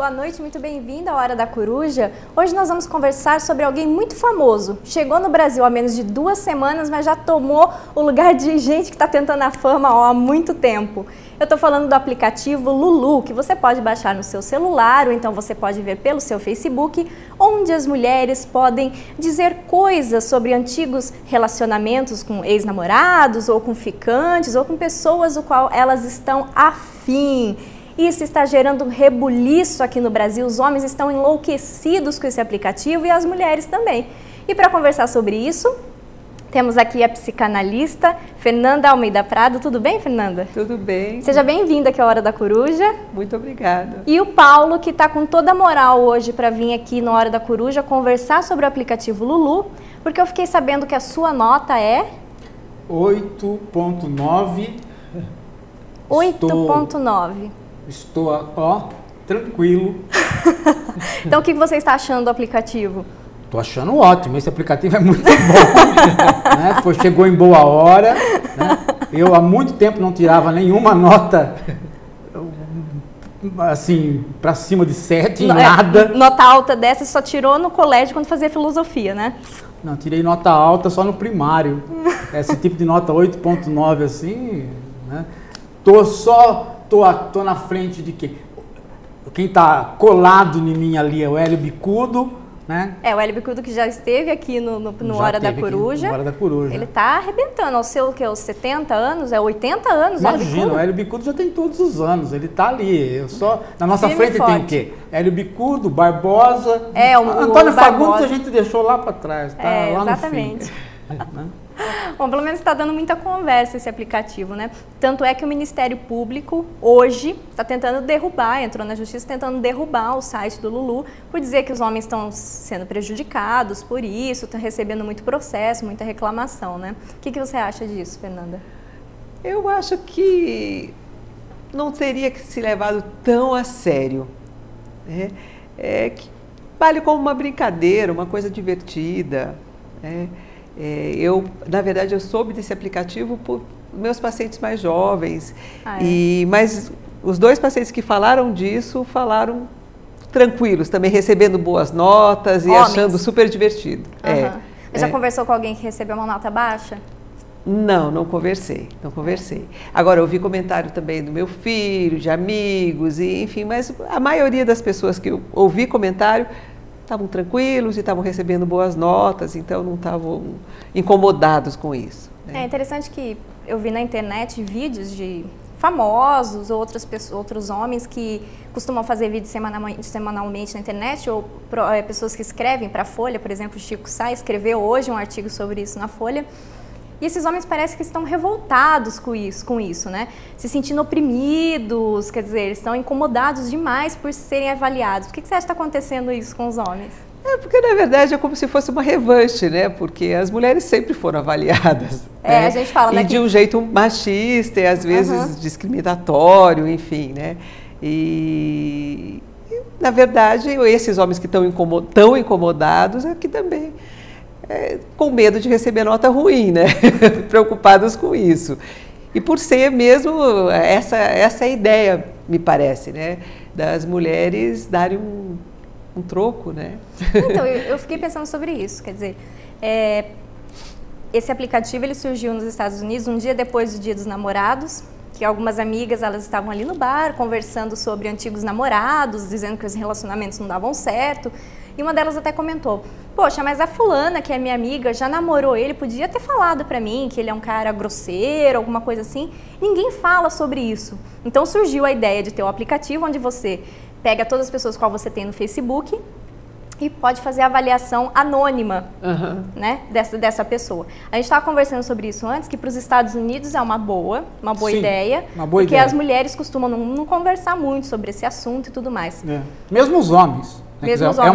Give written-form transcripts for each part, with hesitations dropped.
Boa noite, muito bem-vinda à Hora da Coruja. Hoje nós vamos conversar sobre alguém muito famoso. Chegou no Brasil há menos de 2 semanas, mas já tomou o lugar de gente que está tentando a fama há muito tempo. Eu estou falando do aplicativo Lulu, que você pode baixar no seu celular, ou então você pode ver pelo seu Facebook, onde as mulheres podem dizer coisas sobre antigos relacionamentos com ex-namorados, ou com ficantes, ou com pessoas do qual elas estão afim. Isso está gerando um rebuliço aqui no Brasil, os homens estão enlouquecidos com esse aplicativo e as mulheres também. E para conversar sobre isso, temos aqui a psicanalista Fernanda Almeida Prado. Tudo bem, Fernanda? Tudo bem. Seja bem-vinda aqui à Hora da Coruja. Muito obrigada. E o Paulo, que está com toda a moral hoje para vir aqui na Hora da Coruja conversar sobre o aplicativo Lulu, porque eu fiquei sabendo que a sua nota é... 8.9. 8.9. Estou, ó, tranquilo. Então, o que você está achando do aplicativo? Estou achando ótimo, esse aplicativo é muito bom. Né? Chegou em boa hora. Né? Eu há muito tempo não tirava nenhuma nota assim, para cima de 7, nada. Nota alta dessa só tirou no colégio quando fazia filosofia, né? Não, tirei nota alta só no primário. Esse tipo de nota 8.9 assim, né? Tô na frente de quem? Quem está colado em mim ali é o Hélio Bicudo, né? É, o Hélio Bicudo que já esteve aqui no Hora da Coruja. No Hora da Coruja. Ele está arrebentando, aos seus 70 anos, 80 anos. Imagina, o Hélio Bicudo já tem todos os anos, ele está ali. Na nossa frente tem o quê? Hélio Bicudo, Barbosa, Antônio Fagundes a gente deixou lá para trás, tá? Lá exatamente. No fim. Né? Bom, pelo menos está dando muita conversa esse aplicativo, né? Tanto é que o Ministério Público, hoje, está tentando derrubar, entrou na Justiça tentando derrubar o site do Lulu, por dizer que os homens estão sendo prejudicados por isso, estão recebendo muito processo, muita reclamação, né? O que você acha disso, Fernanda? Eu acho que não teria que se levado tão a sério, né? Que vale como uma brincadeira, uma coisa divertida, né? Na verdade, eu soube desse aplicativo por meus pacientes mais jovens, mas os 2 pacientes que falaram disso, falaram tranquilos, também recebendo boas notas e achando super divertido. Já conversou com alguém que recebeu uma nota baixa? Não conversei. Agora, eu ouvi comentário também do meu filho, de amigos, enfim, mas a maioria das pessoas que eu ouvi comentário estavam tranquilos e estavam recebendo boas notas, então não estavam incomodados com isso. Né? É interessante que eu vi na internet vídeos de famosos ou outros homens que costumam fazer vídeos semanalmente na internet, ou pessoas que escrevem para a Folha, por exemplo, o Chico Sá escreveu hoje um artigo sobre isso na Folha. E esses homens parecem que estão revoltados com isso, né? Se sentindo oprimidos, quer dizer, eles estão incomodados demais por serem avaliados. Por que você acha que está acontecendo isso com os homens? Porque, na verdade, é como se fosse uma revanche, né? Porque as mulheres sempre foram avaliadas. Né? A gente fala, né? E de um jeito machista e, às vezes, discriminatório, enfim, né? E na verdade, esses homens que estão tão incomodados aqui também... com medo de receber nota ruim, né? Preocupados com isso. E por ser mesmo essa ideia, me parece, né? Das mulheres darem um troco, né? Então, eu fiquei pensando sobre isso, quer dizer, esse aplicativo ele surgiu nos Estados Unidos um dia depois do Dia dos Namorados, que algumas amigas elas estavam ali no bar conversando sobre antigos namorados, dizendo que os relacionamentos não davam certo. E uma delas até comentou, poxa, mas a fulana, que é minha amiga, já namorou ele, podia ter falado pra mim que ele é um cara grosseiro, alguma coisa assim. Ninguém fala sobre isso. Então surgiu a ideia de ter um aplicativo onde você pega todas as pessoas que você tem no Facebook e pode fazer a avaliação anônima, né, dessa pessoa. A gente estava conversando sobre isso antes, que para os Estados Unidos é uma boa Sim, ideia, porque as mulheres costumam não conversar muito sobre esse assunto e tudo mais. Mesmo os homens. Mesmo os homens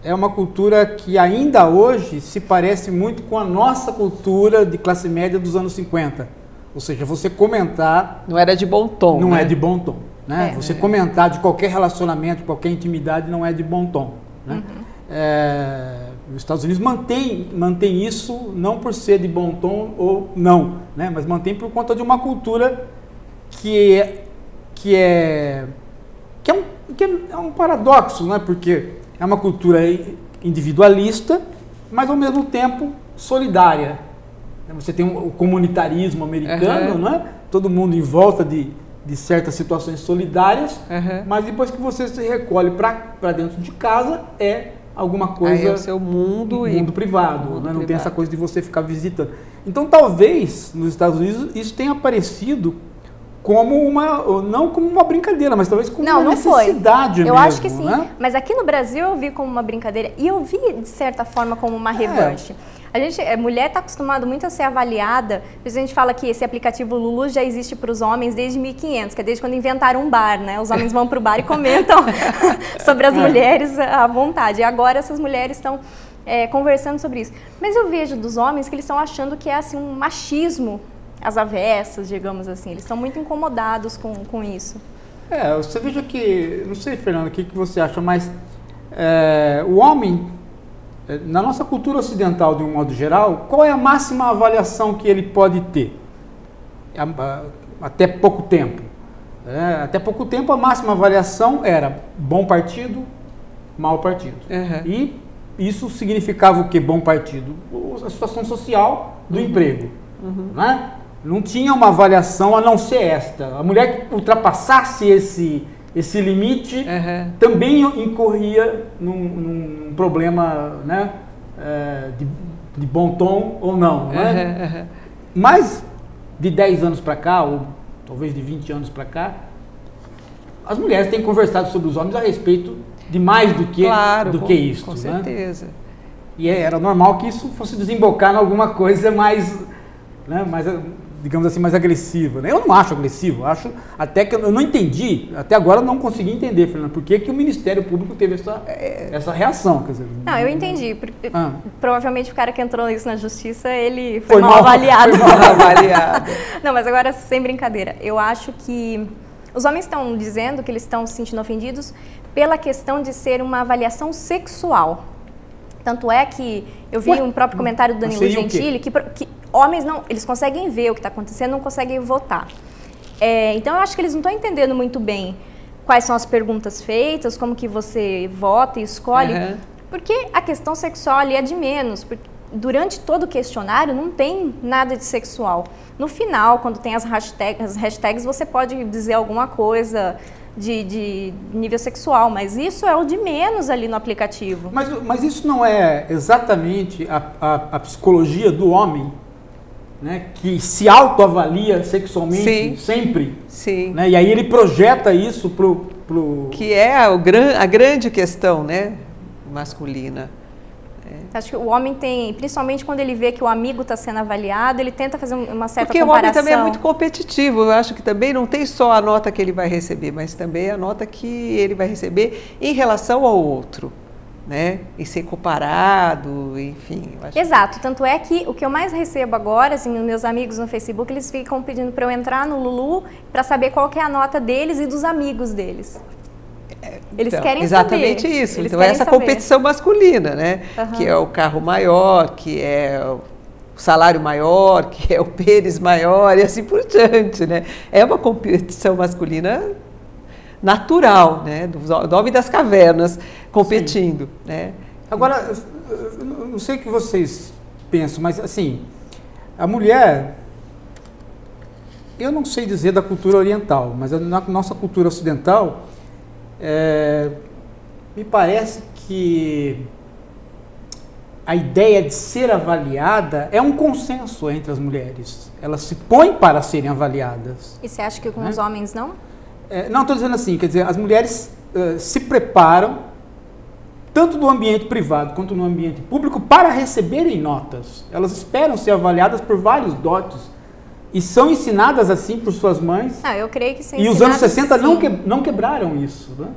é uma cultura que ainda hoje se parece muito com a nossa cultura de classe média dos anos 50. Ou seja, você comentar... Não era de bom tom. Não é de bom tom. Né? Você comentar de qualquer relacionamento, de qualquer intimidade, não é de bom tom. Né? Os Estados Unidos mantém isso não por ser de bom tom ou não, né? Mas mantém por conta de uma cultura que é que é um paradoxo, né? Porque é uma cultura individualista, mas ao mesmo tempo solidária. Você tem o comunitarismo americano, né? Todo mundo em volta de certas situações solidárias, mas depois que você se recolhe para dentro de casa, é alguma coisa... Aí é o seu mundo privado, né? Não tem essa coisa de você ficar visitando. Então, talvez, nos Estados Unidos, isso tenha aparecido como não como uma brincadeira, mas talvez como uma necessidade mesmo. Eu acho que sim, né? Mas aqui no Brasil eu vi como uma brincadeira e eu vi, de certa forma, como uma revanche. A mulher está acostumada muito a ser avaliada. A gente fala que esse aplicativo Lulu já existe para os homens desde 1500, que é desde quando inventaram um bar, né? Os homens vão para o bar e comentam sobre as mulheres à vontade. E agora essas mulheres estão conversando sobre isso. Mas eu vejo dos homens que eles estão achando que é assim, um machismo às avessas, digamos assim. Eles estão muito incomodados com isso. Você veja que, não sei, Fernanda, o que você acha, mas o homem, na nossa cultura ocidental, de um modo geral, qual é a máxima avaliação que ele pode ter? Até pouco tempo. Até pouco tempo, a máxima avaliação era bom partido, mau partido. E isso significava o que, bom partido? A situação social do emprego. Né? Não tinha uma avaliação a não ser esta. A mulher que ultrapassasse esse limite também incorria num problema, né, de bom tom ou não. Né? Mas de 10 anos para cá, ou talvez de 20 anos para cá, as mulheres têm conversado sobre os homens a respeito de mais do que isso. Com certeza. E era normal que isso fosse desembocar em alguma coisa mais, né, mais, digamos assim, mais agressiva. Né? Eu não acho agressivo, acho até que eu não entendi, até agora eu não consegui entender, Fernando, por que o Ministério Público teve essa reação. Quer dizer, não, eu entendi. Porque, provavelmente o cara que entrou isso na justiça, ele foi mal avaliado. Foi mal avaliado. Não, mas agora, sem brincadeira, eu acho que os homens estão dizendo que eles estão se sentindo ofendidos pela questão de ser uma avaliação sexual. Tanto é que eu vi um próprio comentário do Danilo Gentili que homens não, eles conseguem ver o que está acontecendo, não conseguem votar. Então eu acho que eles não estão entendendo muito bem quais são as perguntas feitas, como que você vota e escolhe, porque a questão sexual ali é de menos. Porque durante todo o questionário não tem nada de sexual. No final, quando tem as hashtags, você pode dizer alguma coisa de nível sexual, mas isso é o de menos ali no aplicativo. Mas isso não é exatamente a psicologia do homem, né, que se autoavalia sexualmente sempre? Sim. Né, e aí ele projeta isso pro... Que é a grande questão, né, masculina. Acho que o homem tem, principalmente quando ele vê que o amigo está sendo avaliado, ele tenta fazer uma certa comparação. Porque o homem também é muito competitivo. Eu acho que também não tem só a nota que ele vai receber, mas também a nota que ele vai receber em relação ao outro, né? E ser comparado, enfim. Exato. Tanto é que o que eu mais recebo agora, assim, os meus amigos no Facebook, eles ficam pedindo para eu entrar no Lulu para saber qual que é a nota deles e dos amigos deles. Eles querem exatamente saber. Isso. Então, essa competição masculina, né? Que é o carro maior, que é o salário maior, que é o pênis maior e assim por diante, né? É uma competição masculina natural, né? Do homem das cavernas competindo, né? Agora, eu não sei o que vocês pensam, mas assim, a mulher, eu não sei dizer da cultura oriental, mas na nossa cultura ocidental, me parece que a ideia de ser avaliada é um consenso entre as mulheres. Elas se põem para serem avaliadas. E você acha que com os homens não? Não, estou dizendo assim, quer dizer, as mulheres se preparam, tanto no ambiente privado quanto no ambiente público, para receberem notas. Elas esperam ser avaliadas por vários dotes. E são ensinadas assim por suas mães. Eu creio que sim. E os anos 60 não quebraram isso, né?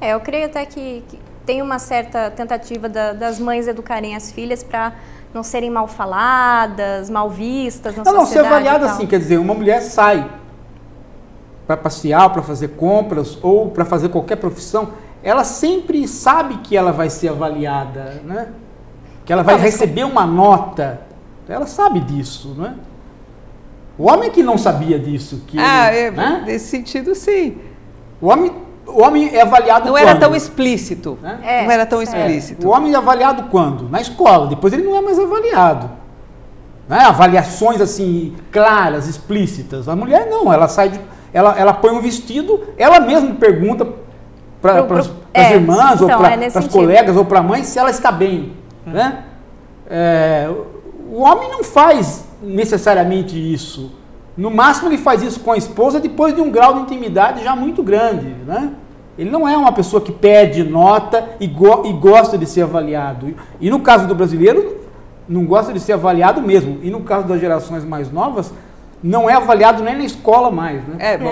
Eu creio até que tem uma certa tentativa das mães educarem as filhas para não serem mal faladas, mal vistas na sociedade. Não, ser avaliada assim, quer dizer, uma mulher sai para passear, para fazer compras ou para fazer qualquer profissão, ela sempre sabe que ela vai ser avaliada, né? Que ela vai receber uma nota. Ela sabe disso, né? O homem que não sabia disso. Né? Nesse sentido, sim. O homem o homem é avaliado não quando? era tão explícito. Né? Não era tão explícito. O homem é avaliado quando? Na escola. Depois ele não é mais avaliado. Né? Avaliações assim, claras, explícitas. A mulher não, ela sai de... Ela põe um vestido, ela mesma pergunta para as irmãs, ou para as colegas, ou para a mãe, se ela está bem. Né? O homem não faz necessariamente isso. No máximo ele faz isso com a esposa depois de um grau de intimidade já muito grande. Né? Ele não é uma pessoa que pede nota e gosta de ser avaliado. E no caso do brasileiro, não gosta de ser avaliado mesmo. E no caso das gerações mais novas, não é avaliado nem na escola mais, né? Bom.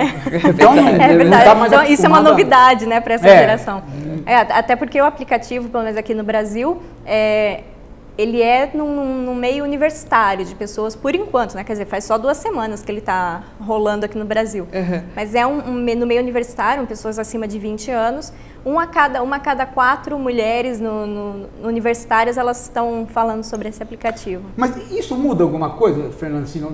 Então, verdade. Tá mais então, isso é uma novidade, né, para essa geração. Até porque o aplicativo, pelo menos aqui no Brasil, ele é num meio universitário de pessoas, por enquanto, né? Quer dizer, faz só 2 semanas que ele está rolando aqui no Brasil. Mas é no meio universitário, pessoas acima de 20 anos. Uma a cada 4 mulheres no universitárias, elas estão falando sobre esse aplicativo. Mas isso muda alguma coisa, Fernanda? Assim,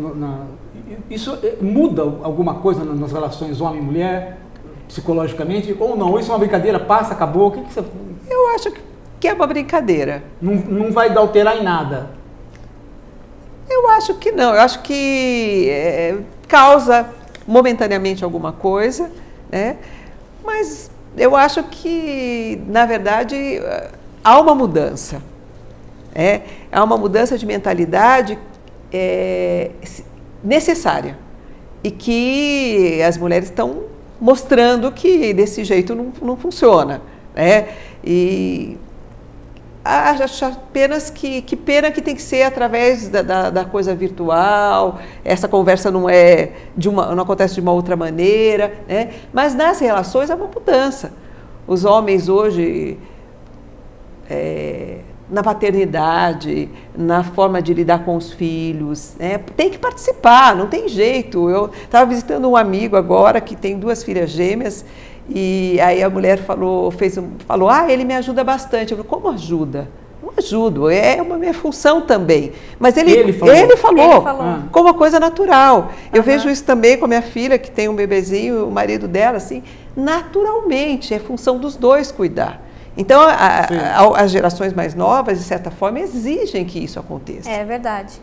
isso muda alguma coisa nas relações homem-mulher, psicologicamente? Ou não? Isso é uma brincadeira, passa, acabou? O que você... Eu acho que é uma brincadeira. Não vai alterar em nada? Eu acho que não. Eu acho que causa momentaneamente alguma coisa, né? Mas eu acho que, na verdade, há uma mudança. Há uma mudança de mentalidade necessária. E que as mulheres estão mostrando que desse jeito não funciona. E acho apenas que pena que tem que ser através da coisa virtual, essa conversa não acontece de uma outra maneira, né? Mas nas relações há uma mudança. Os homens hoje, na paternidade, na forma de lidar com os filhos, tem que participar, não tem jeito. Eu estava visitando um amigo agora que tem 2 filhas gêmeas. E aí a mulher falou, ele me ajuda bastante. Eu falei, como ajuda? Não ajudo, é uma minha função também. Mas ele falou como uma coisa natural. Eu vejo isso também com a minha filha, que tem um bebezinho, o marido dela, assim, naturalmente, é função dos dois cuidar. Então, as gerações mais novas, de certa forma, exigem que isso aconteça. É verdade.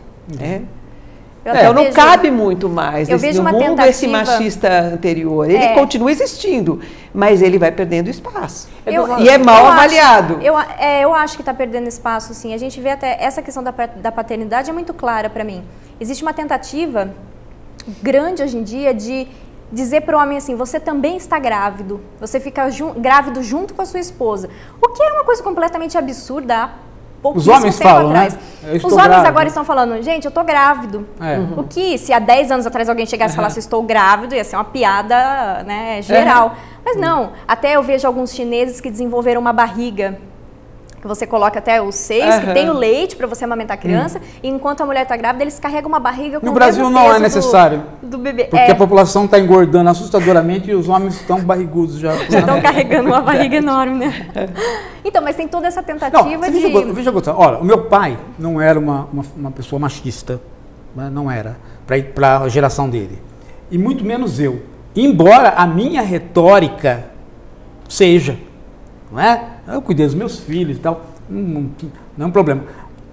Então não cabe muito mais no mundo esse machista anterior. Ele continua existindo, mas ele vai perdendo espaço. E é mal avaliado. Eu acho que está perdendo espaço, sim. A gente vê até essa questão da paternidade é muito clara para mim. Existe uma tentativa grande hoje em dia de dizer para o homem assim, você também está grávido. Você fica grávido junto com a sua esposa. O que é uma coisa completamente absurda. Os homens falam, né? Os homens agora estão falando, gente, eu tô grávido. O que, se há 10 anos atrás alguém chegasse e falasse, estou grávido, ia ser uma piada, né, geral. Mas não, até eu vejo alguns chineses que desenvolveram uma barriga, que você coloca até os seios, que tem o leite para você amamentar a criança, e enquanto a mulher está grávida, eles carregam uma barriga com o Brasil mesmo não peso é necessário, do bebê. Porque a população está engordando assustadoramente e os homens estão barrigudos já. Já estão carregando uma barriga enorme, né? Então, mas tem toda essa tentativa de... Veja, olha, o meu pai não era uma pessoa machista, né? Não era, para a geração dele. E muito menos eu. Embora a minha retórica seja, não é? Eu cuidei dos meus filhos e tal, não é um problema.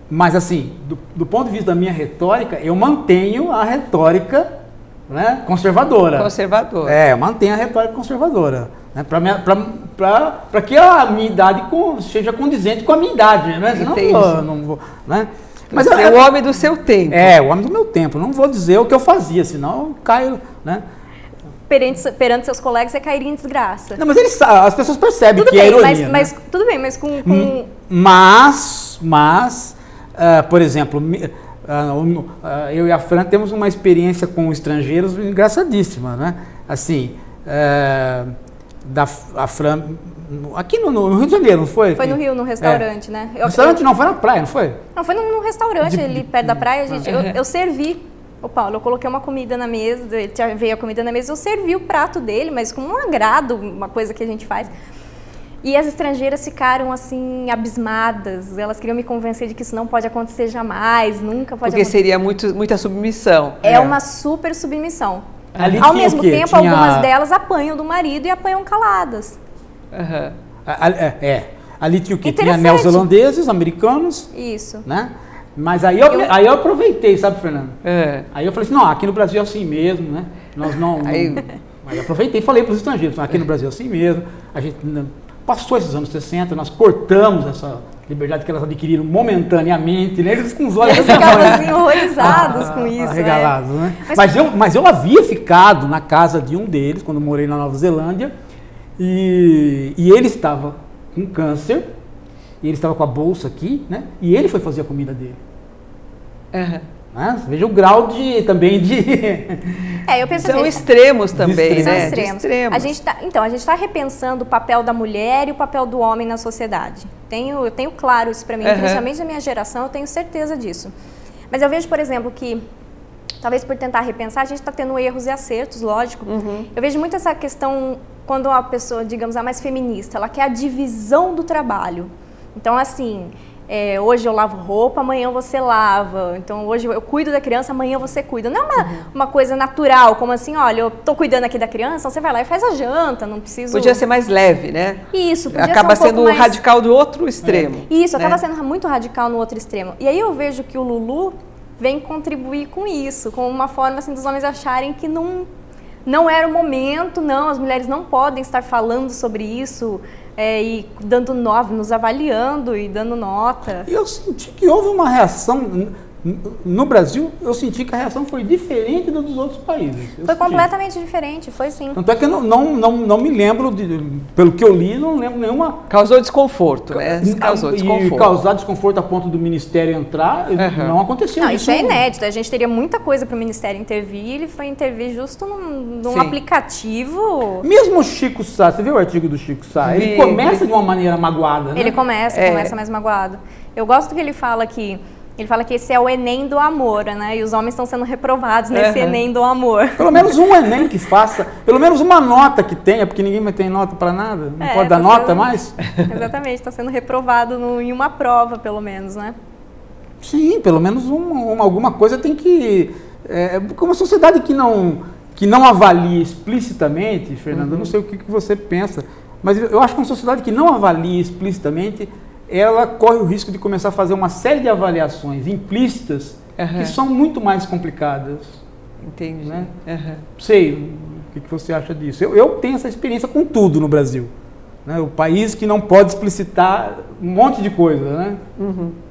Mas assim, do ponto de vista da minha retórica, eu mantenho a retórica, né, conservadora. Conservadora. Eu mantenho a retórica conservadora. Né, para que a minha idade seja condizente com a minha idade. Né? Senão não vou, né? Mas é o homem do seu tempo. O homem do meu tempo. Não vou dizer o que eu fazia, senão eu caio... Né? Perante seus colegas, você cairia em desgraça. Não, mas as pessoas percebem que é ironia. Tudo bem, mas com... Mas, por exemplo, eu e a Fran temos uma experiência com estrangeiros engraçadíssima, né? Assim, a Fran... Aqui no Rio de Janeiro, não foi? Foi no Rio, num restaurante, né? Restaurante não, foi na praia, não foi? Não, foi num restaurante ali perto da praia. Eu servi... Ô Paulo, eu coloquei uma comida na mesa, veio a comida na mesa, eu servi o prato dele, mas com um agrado, uma coisa que a gente faz. E as estrangeiras ficaram assim, abismadas, elas queriam me convencer de que isso não pode acontecer jamais, nunca pode acontecer. Porque seria muita submissão. É uma super submissão. Ali Ao tinha mesmo o quê? tempo, Tinha... algumas delas apanham do marido e apanham caladas. Ali tinha o quê? Tinha Interessante. neozelandeses, americanos. Isso. Né? Mas aí eu aproveitei, sabe, Fernando? Aí eu falei assim, não, aqui no Brasil é assim mesmo, né? Nós não... Mas eu aproveitei e falei para os estrangeiros, aqui no Brasil é assim mesmo. A gente passou esses anos 60, nós cortamos essa liberdade que elas adquiriram momentaneamente, né? Eles com os olhos... Eles ficavam assim horrorizados com isso. Arregalados, né? Mas eu havia ficado na casa de um deles, quando eu morei na Nova Zelândia, e ele estava com câncer, e ele estava com a bolsa aqui, né? E ele foi fazer a comida dele. Né? Veja o grau também de... eu penso São assim, extremos também, né? São extremos. A gente está repensando o papel da mulher e o papel do homem na sociedade. Eu tenho claro isso para mim, principalmente na minha geração, eu tenho certeza disso. Mas eu vejo, por exemplo, que talvez por tentar repensar, a gente está tendo erros e acertos, lógico. Eu vejo muito essa questão quando uma pessoa, digamos, a mais feminista, ela quer a divisão do trabalho. Então, assim... hoje eu lavo roupa, amanhã você lava. Então hoje eu cuido da criança, amanhã você cuida. Não é uma coisa natural, como assim, olha, eu tô cuidando aqui da criança, então você vai lá e faz a janta, não preciso... Podia ser mais leve, né? Isso, podia acaba ser um sendo pouco mais... radical do outro extremo. Isso, né? acaba sendo muito radical no outro extremo. E aí eu vejo que o Lulu vem contribuir com isso, com uma forma assim dos homens acharem que não era o momento, não, as mulheres não podem estar falando sobre isso... e dando nota, nos avaliando e dando nota. Eu senti que houve uma reação, no Brasil, eu senti que a reação foi diferente dos outros países. Foi completamente diferente, foi sim. Tanto é que eu não me lembro, pelo que eu li, não lembro nenhuma... Causou desconforto, né? Causou desconforto. E causar desconforto a ponto do Ministério entrar, não aconteceu. Não, isso é inédito. A gente teria muita coisa para o Ministério intervir, ele foi intervir justo num aplicativo... Mesmo o Chico Sá, você viu o artigo do Chico Sá? Ele começa de uma maneira magoada, né? Ele começa mais magoado. Eu gosto que ele fala que esse é o Enem do amor, né? E os homens estão sendo reprovados nesse Enem do amor. Pelo menos um Enem que faça, pelo menos uma nota que tenha, porque ninguém mais tem nota para nada. Não pode dar nota mais? Exatamente, está sendo reprovado em uma prova, pelo menos, né? Sim, pelo menos alguma coisa tem que... uma sociedade que não avalia explicitamente, Fernanda, eu não sei o que você pensa, mas eu acho que uma sociedade que não avalia explicitamente... ela corre o risco de começar a fazer uma série de avaliações implícitas que são muito mais complicadas. Entendi. Né? Sei, o que você acha disso? Eu tenho essa experiência com tudo no Brasil. Né? O país que não pode explicitar um monte de coisa. Né?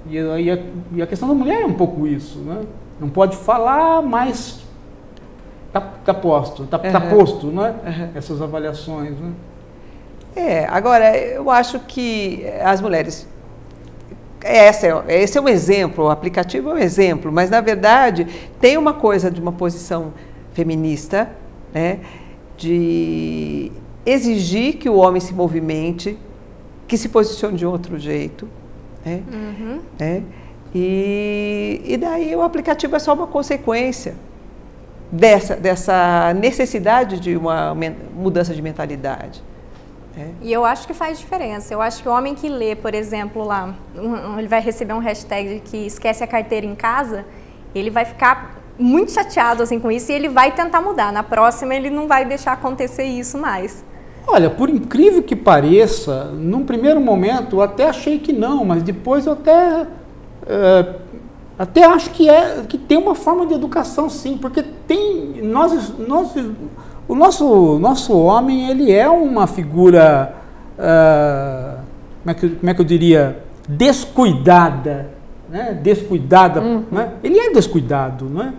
E a questão da mulher é um pouco isso. Né? Não pode falar, mas está posto, né? Essas avaliações. Né? Agora, eu acho que as mulheres... Esse é um exemplo, o aplicativo é um exemplo, mas, na verdade, tem uma coisa de uma posição feminista, né, de exigir que o homem se movimente, que se posicione de outro jeito. Né, e daí o aplicativo é só uma consequência dessa necessidade de uma mudança de mentalidade. E eu acho que faz diferença. Eu acho que o homem que lê, por exemplo, lá, ele vai receber um hashtag que esquece a carteira em casa, ele vai ficar muito chateado assim, com isso e ele vai tentar mudar. Na próxima ele não vai deixar acontecer isso mais. Olha, por incrível que pareça, num primeiro momento eu até achei que não, mas depois eu até acho que tem uma forma de educação sim, porque o nosso homem, ele é uma figura, como é que eu diria, descuidada, né? Né? Ele é descuidado, né?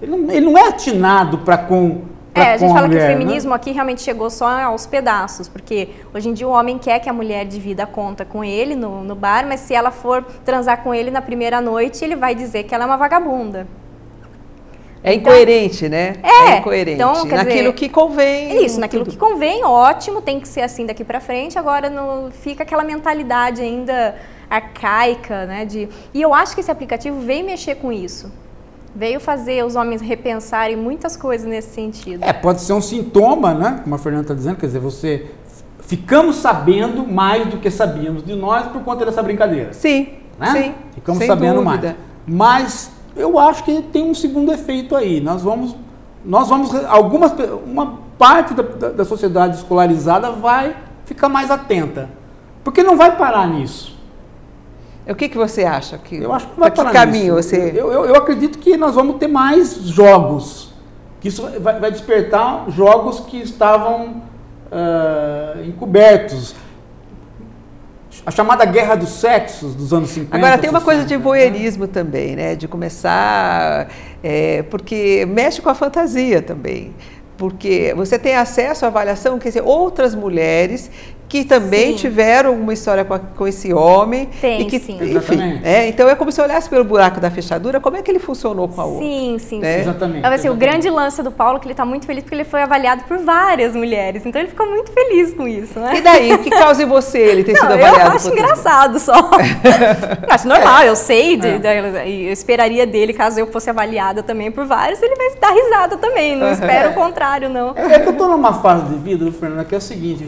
Ele não é atinado para com a gente fala mulher, que o feminismo, né? aqui realmente chegou só aos pedaços, porque hoje em dia o homem quer que a mulher divida a conta com ele no bar, mas se ela for transar com ele na primeira noite, ele vai dizer que ela é uma vagabunda. É incoerente, né? É incoerente. Então, naquilo que convém. Isso, naquilo que convém, ótimo, tem que ser assim daqui pra frente. Agora fica aquela mentalidade ainda arcaica, né? E eu acho que esse aplicativo veio mexer com isso. Veio fazer os homens repensarem muitas coisas nesse sentido. Pode ser um sintoma, né? Como a Fernanda está dizendo, quer dizer, ficamos sabendo mais do que sabíamos de nós por conta dessa brincadeira. Sim, né? sim. Ficamos sabendo mais. Mas eu acho que tem um segundo efeito aí. Nós vamos nós vamos, uma parte da sociedade escolarizada vai ficar mais atenta, porque não vai parar nisso. O que você acha? Eu acho que não vai parar nisso. Que caminho você... Eu acredito que nós vamos ter mais jogos, que isso vai despertar jogos que estavam encobertos. A chamada guerra dos sexos dos anos 50. Agora tem uma coisa de voyeurismo também, né? De começar, porque mexe com a fantasia também. Porque você tem acesso à avaliação, quer dizer, outras mulheres que também tiveram uma história com esse homem. Tem, e que, sim. Enfim, então é como se olhasse pelo buraco da fechadura, como é que ele funcionou com a outra. Sim, sim, né? sim. Exatamente. Então, assim, o grande lance do Paulo é que ele está muito feliz porque ele foi avaliado por várias mulheres. Então ele ficou muito feliz com isso, né? E daí, o que causa em você ele ter sido avaliado? Eu acho engraçado só. Acho normal, eu sei, eu esperaria dele, caso eu fosse avaliada também por vários, ele vai dar risada também, não espero o contrário, não. É que eu estou numa fase de vida, Fernanda, que é o seguinte,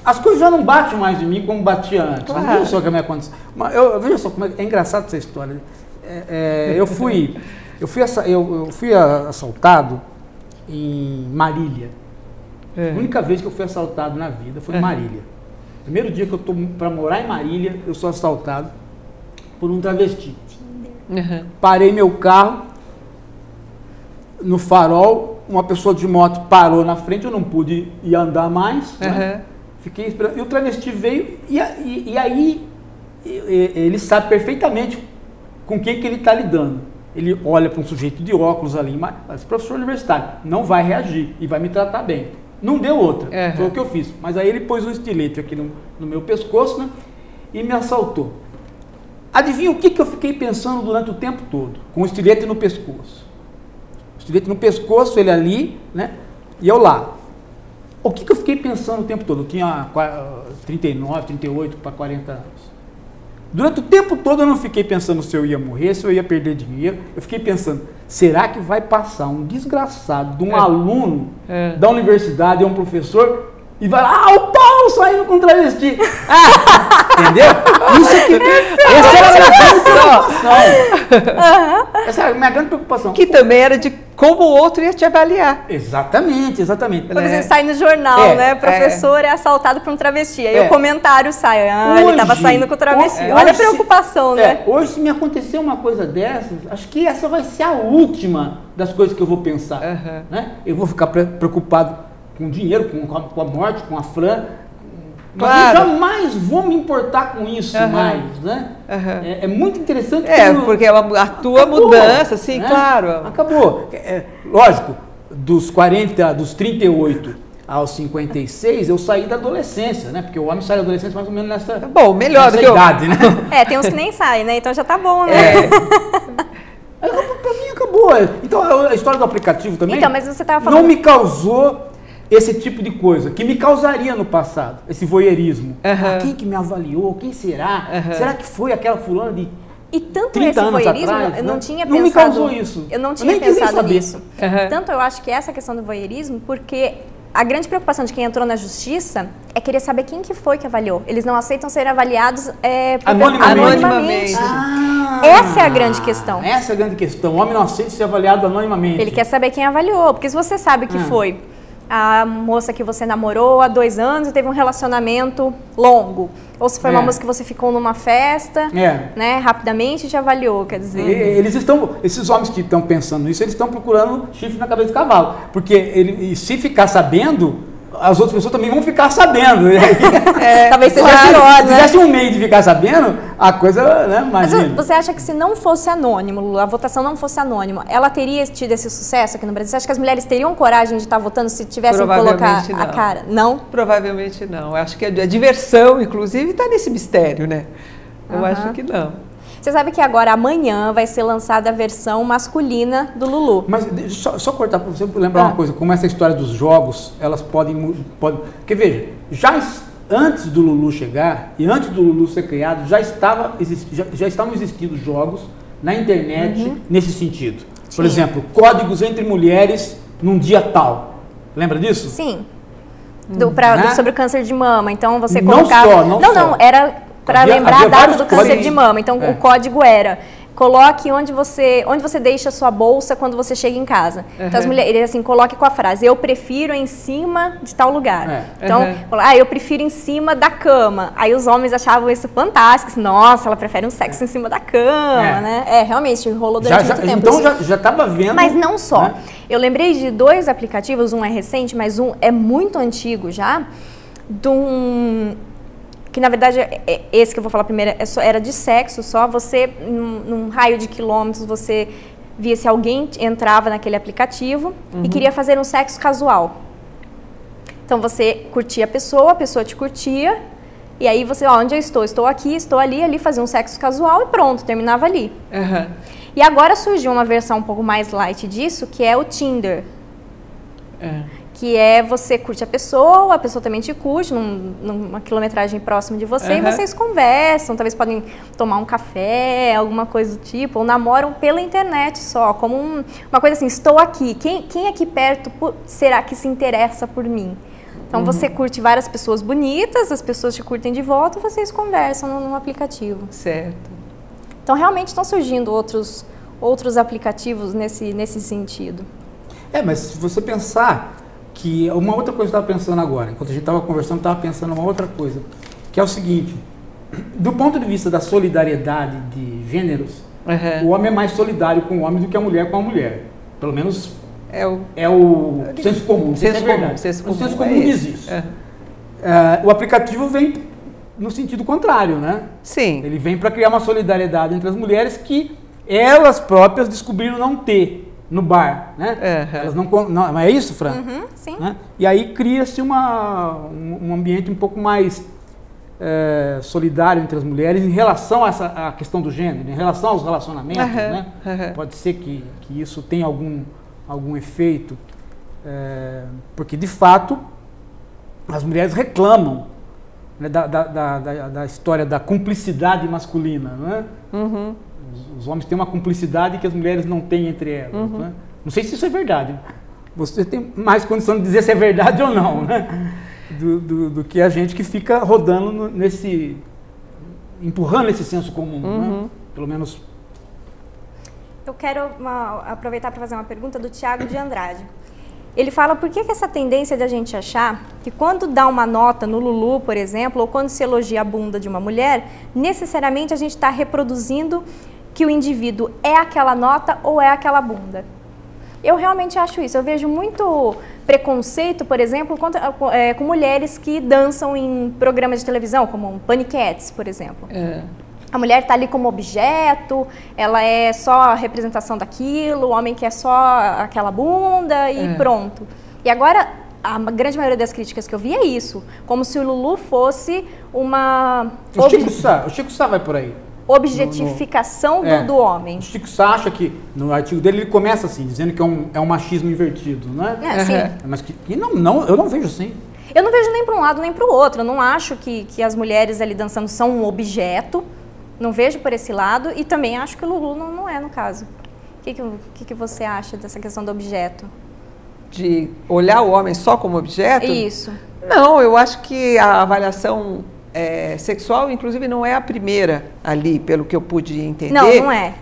as coisas já não batem mais em mim como batia antes. Claro. Não viu só que a minha condição. Veja só como é engraçado essa história. Eu fui assaltado em Marília. A única vez que eu fui assaltado na vida foi em Marília. Primeiro dia que eu estou para morar em Marília, eu sou assaltado por um travesti. Parei meu carro no farol, uma pessoa de moto parou na frente, eu não pude ir andar mais, né? Fiquei esperando, e o travesti veio, e aí ele sabe perfeitamente com quem que ele está lidando. Ele olha para um sujeito de óculos ali, mas professor universitário, não vai reagir e vai me tratar bem. Não deu outra, foi o que eu fiz. Mas aí ele pôs um estilete aqui no meu pescoço, né, e me assaltou. Adivinha o que eu fiquei pensando durante o tempo todo, com o estilete no pescoço? Estilete no pescoço, ele ali, né? E eu lá. O que eu fiquei pensando o tempo todo? Eu tinha 39, 38 para 40 anos. Durante o tempo todo eu não fiquei pensando se eu ia morrer, se eu ia perder dinheiro. Eu fiquei pensando, será que vai passar um desgraçado de um aluno da universidade, um professor, e vai lá, o Paulo saindo com travesti. Entendeu? Isso aqui. Essa era a minha grande preocupação. Essa era a minha grande preocupação. Que também era de como o outro ia te avaliar. Exatamente. Por exemplo, sai no jornal, né? Professor é assaltado por um travesti. Aí o comentário sai, ele estava saindo com o travesti. Olha a preocupação, né? Hoje, se me acontecer uma coisa dessas, acho que essa vai ser a última das coisas que eu vou pensar. Né? Eu vou ficar preocupado com dinheiro, com a morte, com a Fran. Mas eu jamais vou me importar com isso mais, né? É muito interessante. Porque a tua mudança, sim, né? Claro. Acabou. Lógico, dos 38 aos 56, eu saí da adolescência, né? Porque o homem sai da adolescência mais ou menos nessa melhor do que idade, né? Tem uns que nem saem, né? Então já tá bom, né? Pra mim acabou. Então, a história do aplicativo também mas você tava falando... não me causou esse tipo de coisa, que me causaria no passado, esse voyeurismo. Quem que me avaliou? Quem será? Será que foi aquela fulana de E tanto 30 esse anos voyeurismo, atrás, eu né? não tinha Não me pensado... causou isso. Eu não Eu tinha nem quis pensado saber. nisso. Tanto eu acho que essa questão do voyeurismo, porque a grande preocupação de quem entrou na justiça é querer saber quem que foi que avaliou. Eles não aceitam ser avaliados anonimamente. Essa é a grande questão. Essa é a grande questão. O homem não aceita ser avaliado anonimamente. Ele quer saber quem avaliou, porque se você sabe que foi a moça que você namorou há 2 anos e teve um relacionamento longo, ou se foi uma moça que você ficou numa festa, né, rapidamente te avaliou, quer dizer... Esses homens que estão pensando nisso, eles estão procurando chifre na cabeça do cavalo, porque se ficar sabendo, as outras pessoas também vão ficar sabendo. Talvez seja pior, se tivesse um meio de ficar sabendo, a coisa, né, imagina. Mas você acha que se não fosse anônimo, Lula, a votação não fosse anônima, ela teria tido esse sucesso aqui no Brasil? Você acha que as mulheres teriam coragem de estar votando se tivessem que colocar a cara? Não? Provavelmente não. Eu acho que a diversão, inclusive, está nesse mistério, né? Eu acho que não. Você sabe que agora, amanhã, vai ser lançada a versão masculina do Lulu. Mas só cortar para você lembrar uma coisa, como essa história dos jogos, elas podem... Porque veja, antes do Lulu chegar e antes do Lulu ser criado, já estavam existindo jogos na internet nesse sentido. Por exemplo, códigos entre mulheres num dia tal. Lembra disso? Sim. Sobre o câncer de mama. Então você colocava... Não, era... Para lembrar a data do câncer de mama. Então, o código era coloque onde você deixa a sua bolsa quando você chega em casa. Então, as mulheres, ele assim, coloque com a frase, eu prefiro em cima de tal lugar. Então, eu prefiro em cima da cama. Aí os homens achavam isso fantástico. Nossa, ela prefere um sexo em cima da cama, né? Realmente, rolou durante muito tempo. Então, já estava vendo... Mas não só. Né? Eu lembrei de 2 aplicativos, um é recente, mas um é muito antigo já, que na verdade, esse que eu vou falar primeiro, era de sexo só, você, num raio de quilômetros, você via se alguém entrava naquele aplicativo e queria fazer um sexo casual. Então você curtia a pessoa te curtia, e aí você, onde eu estou? Estou aqui, estou ali fazia um sexo casual e pronto, terminava ali. E agora surgiu uma versão um pouco mais light disso, que é o Tinder. Que é você curte a pessoa também te curte, numa quilometragem próxima de você, e vocês conversam, talvez podem tomar um café, alguma coisa do tipo, ou namoram pela internet só, como uma coisa assim, estou aqui, quem aqui perto será que se interessa por mim? Então você curte várias pessoas bonitas, as pessoas te curtem de volta, vocês conversam num aplicativo. Certo. Então realmente estão surgindo outros aplicativos nesse sentido. Mas se você pensar... que uma outra coisa que eu estava pensando agora, enquanto a gente estava conversando, estava pensando uma outra coisa, que é o seguinte, do ponto de vista da solidariedade de gêneros, o homem é mais solidário com o homem do que a mulher com a mulher. Pelo menos é o senso comum, isso é verdade. O senso comum diz isso. O aplicativo vem no sentido contrário, né? Sim. Ele vem para criar uma solidariedade entre as mulheres que elas próprias descobriram não ter no bar, né? Elas não é isso, Fran? Sim. Né? E aí cria-se um ambiente um pouco mais solidário entre as mulheres em relação à questão do gênero, em relação aos relacionamentos, né? Pode ser que isso tenha algum efeito, porque de fato as mulheres reclamam, né, da história da cumplicidade masculina, né? Os homens têm uma cumplicidade que as mulheres não têm entre elas. Né? Não sei se isso é verdade. Você tem mais condição de dizer se é verdade ou não, né? Do que a gente que fica rodando empurrando esse senso comum, né? Pelo menos. Eu quero aproveitar para fazer uma pergunta do Tiago de Andrade. Ele fala por que essa tendência de a gente achar que quando dá uma nota no Lulu, por exemplo, ou quando se elogia a bunda de uma mulher, necessariamente a gente está reproduzindo que o indivíduo é aquela nota ou é aquela bunda. Eu realmente acho isso. Eu vejo muito preconceito, por exemplo, com mulheres que dançam em programas de televisão, como Paniquetes, por exemplo. A mulher está ali como objeto, ela é só a representação daquilo, o homem quer só aquela bunda e pronto. E agora, a grande maioria das críticas que eu vi é isso, como se o Lulu fosse uma... O Chico Sá vai por aí. Objetificação do homem. O Chico Sá acha que, no artigo dele, ele começa assim, dizendo que é um machismo invertido, né? Sim. Mas eu não vejo assim. Eu não vejo nem para um lado nem para o outro. Eu não acho que as mulheres ali dançando são um objeto. Não vejo por esse lado. E também acho que o Lulu não é, no caso. O que você acha dessa questão do objeto? De olhar o homem só como objeto? Isso. Não, eu acho que a avaliação sexual, inclusive, não é a primeira ali, pelo que eu pude entender. Não é.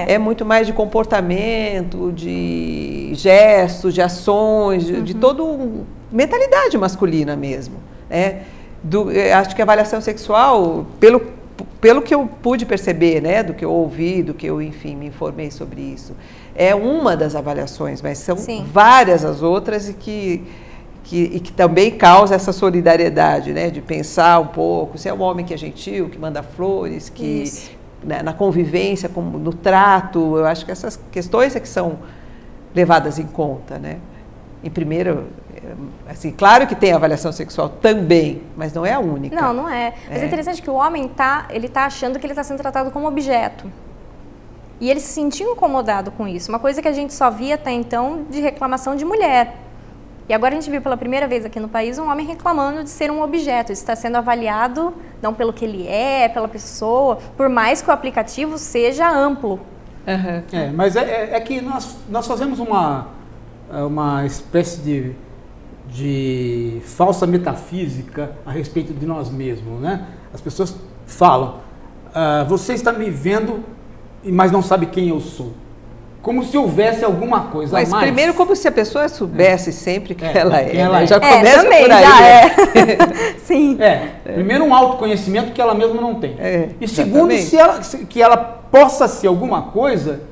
É muito mais de comportamento, de gestos, de ações, de toda mentalidade masculina mesmo. Acho que a avaliação sexual, pelo que eu pude perceber, né, do que eu ouvi, do que eu, enfim, me informei sobre isso, é uma das avaliações, mas são várias as outras e que também causa essa solidariedade, né, de pensar um pouco, se é um homem que é gentil, que manda flores, que na convivência, no trato, eu acho que essas questões é que são levadas em conta, né. Em primeiro, assim, claro que tem avaliação sexual também, mas não é a única. Não é. Mas é interessante que o homem tá achando que ele está sendo tratado como objeto. E ele se sentiu incomodado com isso. Uma coisa que a gente só via até então de reclamação de mulher. E agora a gente viu pela primeira vez aqui no país um homem reclamando de ser um objeto. Isso está sendo avaliado não pelo que ele é, pela pessoa, por mais que o aplicativo seja amplo. Mas é que nós fazemos uma espécie de falsa metafísica a respeito de nós mesmos, né? As pessoas falam, você está me vendo mas não sabe quem eu sou. Como se houvesse alguma coisa Mas a mais. primeiro, como se a pessoa soubesse sempre quem ela é. Quem ela é. Já começa também, por aí. já Sim. Primeiro, um autoconhecimento que ela mesma não tem. E segundo, exatamente. que ela possa ser alguma coisa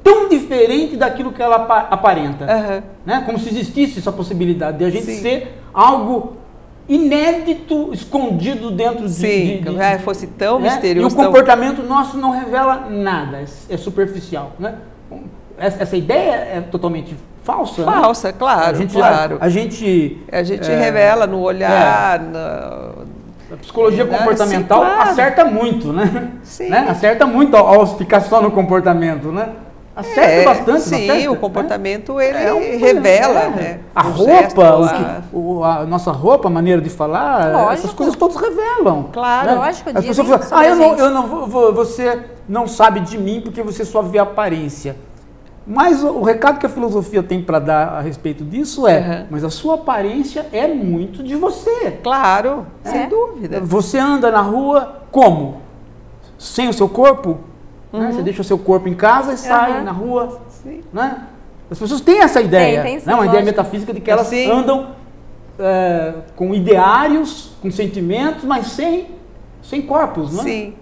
tão diferente daquilo que ela aparenta. Né? Como se existisse essa possibilidade de a gente ser algo inédito, escondido dentro de fosse tão misterioso. E o comportamento nosso não revela nada, é superficial. Né? Essa ideia é totalmente falsa. Falsa, né? Claro, A gente revela no olhar, a psicologia comportamental acerta muito, né? Sim. Né? Acerta muito ao ficar só no comportamento, né? Acerta bastante. Sim, acerta, o comportamento ele revela, né? A roupa, a nossa roupa, a maneira de falar, essas coisas todas revelam. Claro, né? Lógico. As pessoas falam, você não sabe de mim porque você só vê a aparência. Mas o recado que a filosofia tem para dar a respeito disso mas a sua aparência é muito de você. Claro, sem dúvida. Você anda na rua como? Sem o seu corpo? Né? Você deixa o seu corpo em casa e sai na rua. Né? As pessoas têm essa ideia, tem sim, né? Uma ideia metafísica de que elas andam com ideários, com sentimentos, mas sem corpos. Né? Sim.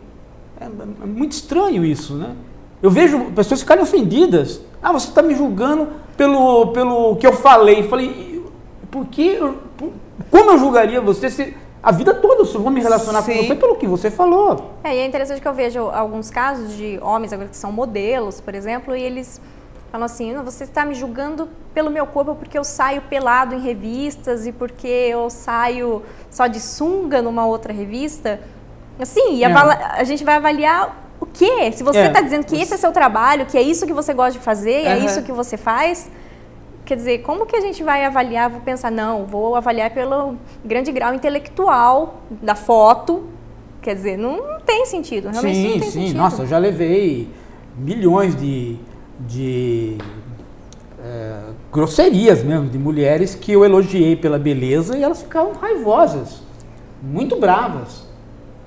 É muito estranho isso, né? Eu vejo pessoas ficarem ofendidas. Você está me julgando pelo que eu falei. Falei, como eu julgaria você se a vida toda eu só vou me relacionar com você pelo que você falou? E é interessante que eu vejo alguns casos de homens agora que são modelos, por exemplo, e eles falam assim, você está me julgando pelo meu corpo porque eu saio pelado em revistas e porque eu saio só de sunga numa outra revista. Assim, e a gente vai avaliar o quê? Se você está dizendo que esse é seu trabalho, que é isso que você gosta de fazer, é isso que você faz, quer dizer, como que a gente vai avaliar? Vou pensar, não, vou avaliar pelo grande grau intelectual da foto, quer dizer, não tem sentido, realmente não tem sentido. Nossa, eu já levei milhões de grosserias mesmo, de mulheres que eu elogiei pela beleza e elas ficavam raivosas, muito bravas,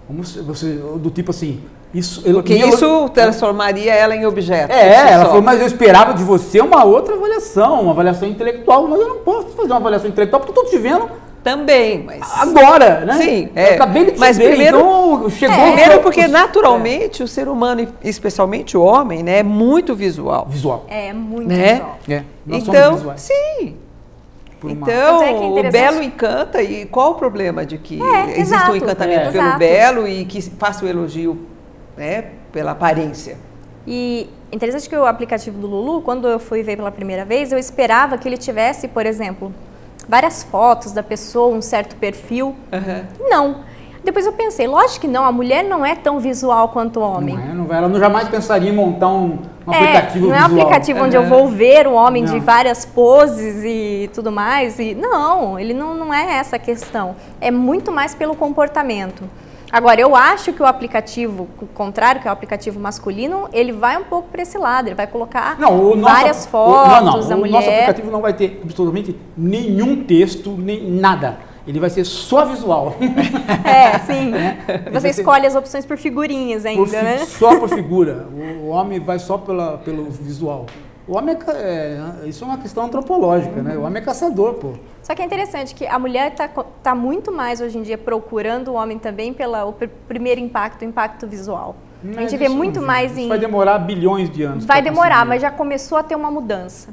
como se você, do tipo assim... Porque isso transformaria ela em objeto. Ela falou, mas eu esperava de você uma outra avaliação, uma avaliação intelectual, mas eu não posso fazer uma avaliação intelectual porque eu estou te vendo também, mas... agora, né? Sim, eu acabei de te ver, primeiro, então chegou... Primeiro porque naturalmente o ser humano, especialmente o homem, né, é muito visual. É muito visual. Nós somos visuais. Sim. Então, o belo encanta, e qual o problema de que existe um encantamento pelo belo e que faça o elogio, né, pela aparência? E interessante que o aplicativo do Lulu, quando eu fui ver pela primeira vez, eu esperava que ele tivesse, por exemplo, várias fotos da pessoa, um certo perfil. Não. Depois eu pensei, lógico que não, a mulher não é tão visual quanto o homem. Ela jamais pensaria em montar um aplicativo visual. Não é um aplicativo onde eu vou ver o homem de várias poses e tudo mais. Não, ele não é essa a questão. É muito mais pelo comportamento. Agora, eu acho que o aplicativo, o contrário, que é o aplicativo masculino, ele vai um pouco para esse lado, ele vai colocar várias fotos da mulher. O nosso aplicativo não vai ter absolutamente nenhum texto, nem nada. Ele vai ser só visual. Sim. Você escolhe as opções por figurinhas ainda, né? Só por figura. O homem vai só pelo visual. O homem isso é uma questão antropológica, né? O homem é caçador, pô. Só que é interessante que a mulher tá muito mais hoje em dia procurando o homem também pelo primeiro impacto, o impacto visual. A gente vê muito mais vai demorar bilhões de anos. Vai demorar, mas já começou a ter uma mudança.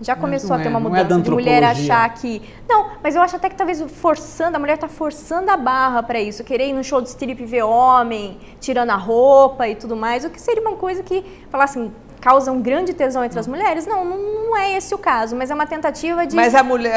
Já começou a ter uma mudança de mulher achar que... Não, mas eu acho até que talvez a mulher está forçando a barra para isso, querer ir no show de strip e ver homem, tirando a roupa e tudo mais, o que seria uma coisa que, falar assim, causa um grande tesão entre as mulheres. Não é esse o caso, mas é uma tentativa de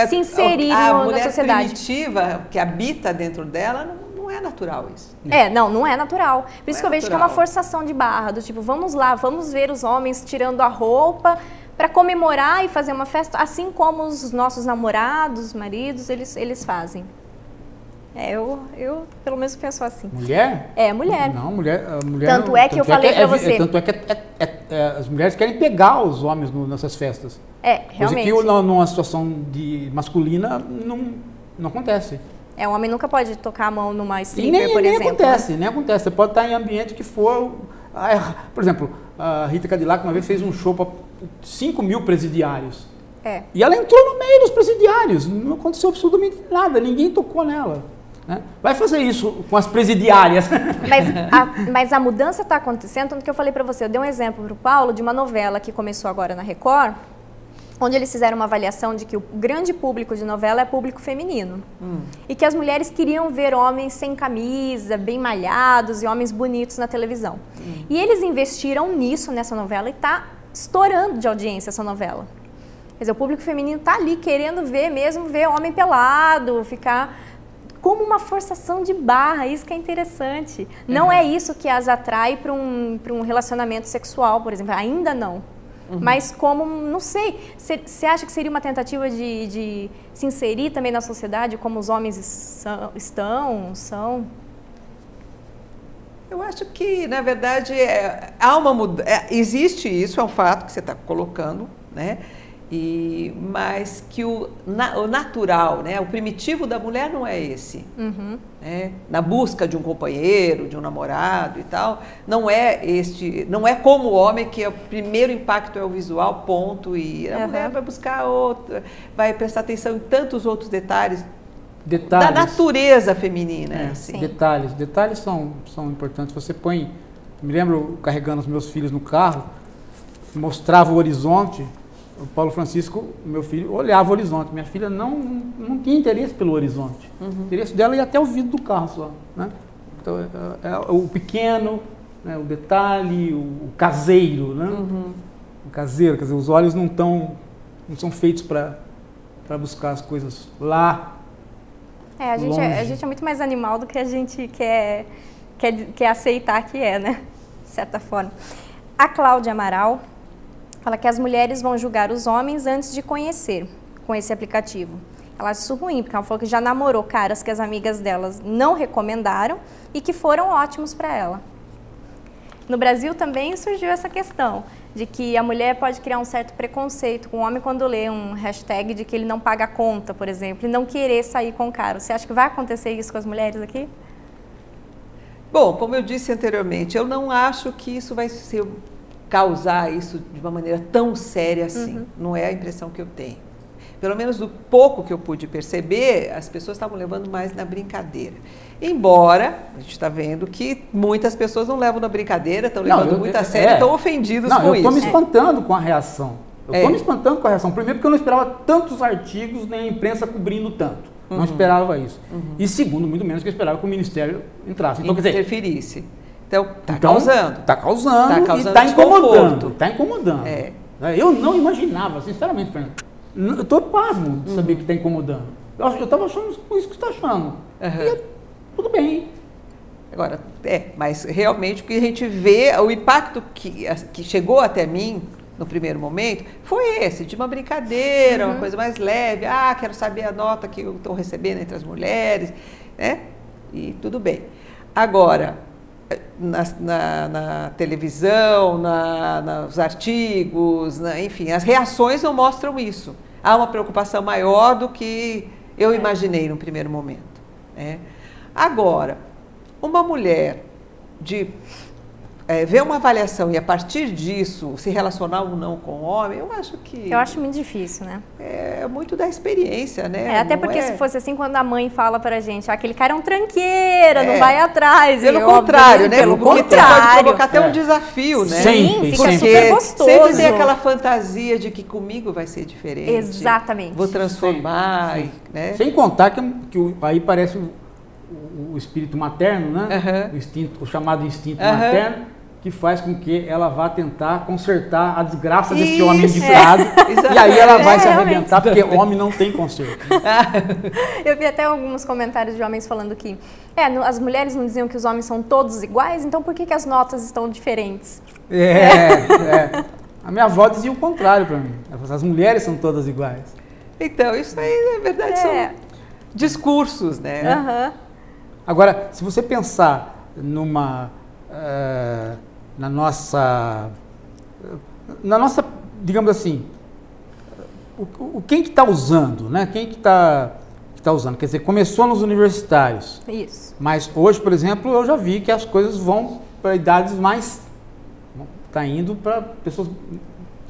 se inserir na sociedade. A mulher primitiva que habita dentro dela não é natural isso. Não é natural. Por isso que eu vejo que é uma forçação de barra, do tipo, vamos lá, vamos ver os homens tirando a roupa para comemorar e fazer uma festa, assim como os nossos namorados, maridos, eles fazem. Eu pelo menos penso assim. Mulher? Mulher. Não, mulher... Tanto é que eu falei para você. Tanto é que as mulheres querem pegar os homens nessas festas. Realmente. Coisa que numa situação masculina não acontece. O homem nunca pode tocar a mão numa stripper, por exemplo. Nem acontece. Você pode estar em ambiente que for... Por exemplo, a Rita Cadillac uma vez fez um show para 5 mil presidiários. E ela entrou no meio dos presidiários, não aconteceu absolutamente nada, ninguém tocou nela. Né? Vai fazer isso com as presidiárias. Mas a mudança está acontecendo, tanto que eu falei para você, eu dei um exemplo para o Paulo de uma novela que começou agora na Record, onde eles fizeram uma avaliação de que o grande público de novela é público feminino. E que as mulheres queriam ver homens sem camisa, bem malhados e homens bonitos na televisão. E eles investiram nisso, nessa novela, e está estourando de audiência essa novela. Quer dizer, o público feminino está ali querendo ver mesmo, ver homem pelado, ficar como uma forçação de barra, isso que é interessante. Não é isso que as atrai para um relacionamento sexual, por exemplo, ainda não. Mas como, não sei, você acha que seria uma tentativa de se inserir também na sociedade como os homens são? Eu acho que, na verdade, há uma mudança. Existe isso, é um fato que você está colocando, né? Mas que o natural, né? O primitivo da mulher não é esse. Né? Na busca de um companheiro, de um namorado e tal, não é como o homem que o primeiro impacto é o visual, ponto, e a mulher vai buscar outra, vai prestar atenção em tantos outros detalhes. Da natureza feminina. Assim. Detalhes são importantes. Você põe, me lembro carregando os meus filhos no carro, mostrava o horizonte. O Paulo Francisco, meu filho, olhava o horizonte. Minha filha não tinha interesse pelo horizonte. O interesse dela ia até o vidro do carro só. Né? Então, o pequeno, né? O detalhe, o caseiro. Né? O caseiro, quer dizer, os olhos não são feitos para buscar as coisas lá. A gente é muito mais animal do que a gente quer aceitar que é, né? De certa forma. A Cláudia Amaral fala que as mulheres vão julgar os homens antes de conhecer com esse aplicativo. Ela acha isso ruim, porque ela falou que já namorou caras que as amigas delas não recomendaram e que foram ótimos para ela. No Brasil também surgiu essa questão de que a mulher pode criar um certo preconceito com o homem quando lê um hashtag de que ele não paga a conta, por exemplo, e não querer sair com o cara. Você acha que vai acontecer isso com as mulheres aqui? Bom, como eu disse anteriormente, eu não acho que isso vai causar isso de uma maneira tão séria assim. Não é a impressão que eu tenho. Pelo menos do pouco que eu pude perceber, as pessoas estavam levando mais na brincadeira. Embora, a gente está vendo que muitas pessoas não levam na brincadeira, estão levando muito a sério e estão ofendidos com isso. Eu estou me espantando com a reação. Primeiro porque eu não esperava tantos artigos, nem a imprensa cobrindo tanto. Não esperava isso. E segundo, muito menos que eu esperava que o Ministério entrasse. Então, interferisse. Então, está causando. Está causando e está incomodando. Está incomodando. Eu não imaginava, sinceramente, Fernando. Eu estou pasmo de saber que está incomodando. Eu estava achando isso que você está achando. E tudo bem. Agora, mas realmente o que a gente vê, o impacto que chegou até mim no primeiro momento foi esse, de uma brincadeira, uma coisa mais leve. Quero saber a nota que eu estou recebendo entre as mulheres, né? E tudo bem. Agora, na televisão, nos artigos, enfim, as reações não mostram isso. Há uma preocupação maior do que eu imaginei no primeiro momento. Né? Agora, uma mulher ver uma avaliação e a partir disso se relacionar ou não com o homem, eu acho que... Eu acho muito difícil, né? É muito da experiência, né? Até porque se fosse assim, quando a mãe fala pra gente, aquele cara é um tranqueira, não vai atrás. Pelo contrário, né? Pelo contrário. Pode provocar até um desafio, né? Sim, fica super gostoso. Sempre tem aquela fantasia de que comigo vai ser diferente. Exatamente. Vou transformar, né? Sem contar que aí parece o espírito materno, né? O chamado instinto materno, que faz com que ela vá tentar consertar a desgraça desse homem indicado. E aí ela vai se arrebentar, porque homem não tem conserto. Eu vi até alguns comentários de homens falando que as mulheres não diziam que os homens são todos iguais, então por que as notas estão diferentes? A minha avó dizia o contrário para mim. Ela falou, as mulheres são todas iguais. Então, isso aí, na verdade, são discursos, né? Agora, se você pensar na nossa, digamos assim, quem que está usando, né? Quem que está usando? Quer dizer, começou nos universitários. Isso. Mas hoje, por exemplo, eu já vi que as coisas vão para idades mais está indo para pessoas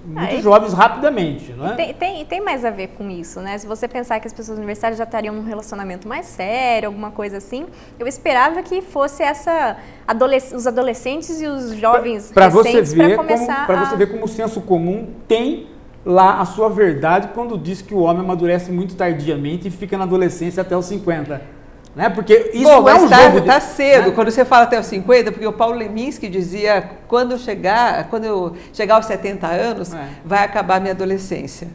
muito jovens rapidamente, não é? Tem mais a ver com isso, né? Se você pensar que as pessoas universitárias já estariam num relacionamento mais sério, alguma coisa assim, eu esperava que fosse os adolescentes e os jovens recentes para começar Para você ver como o senso comum tem lá a sua verdade quando diz que o homem amadurece muito tardiamente e fica na adolescência até os 50. Né? Porque isso é um jogo. Tá cedo, né? Quando você fala até os 50, porque o Paulo Leminski dizia, quando eu chegar aos 70 anos, vai acabar a minha adolescência.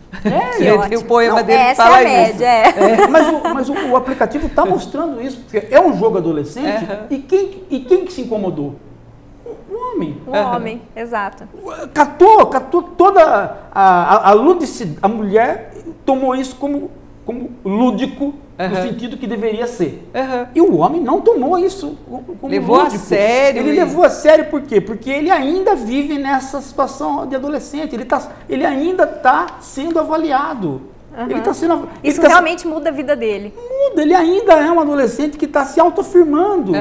O poema dele fala isso. Mas o aplicativo está mostrando isso, porque é um jogo adolescente, e quem que se incomodou? O homem. O homem, exato. Catou toda a ludicidade. A mulher tomou isso como lúdico, no sentido que deveria ser. E o homem não tomou isso como levou lúdico. A sério. Ele levou a sério por quê? Porque ele ainda vive nessa situação de adolescente. Ele ainda está sendo avaliado. Isso realmente muda a vida dele. Muda. Ele ainda é um adolescente que está se autoafirmando.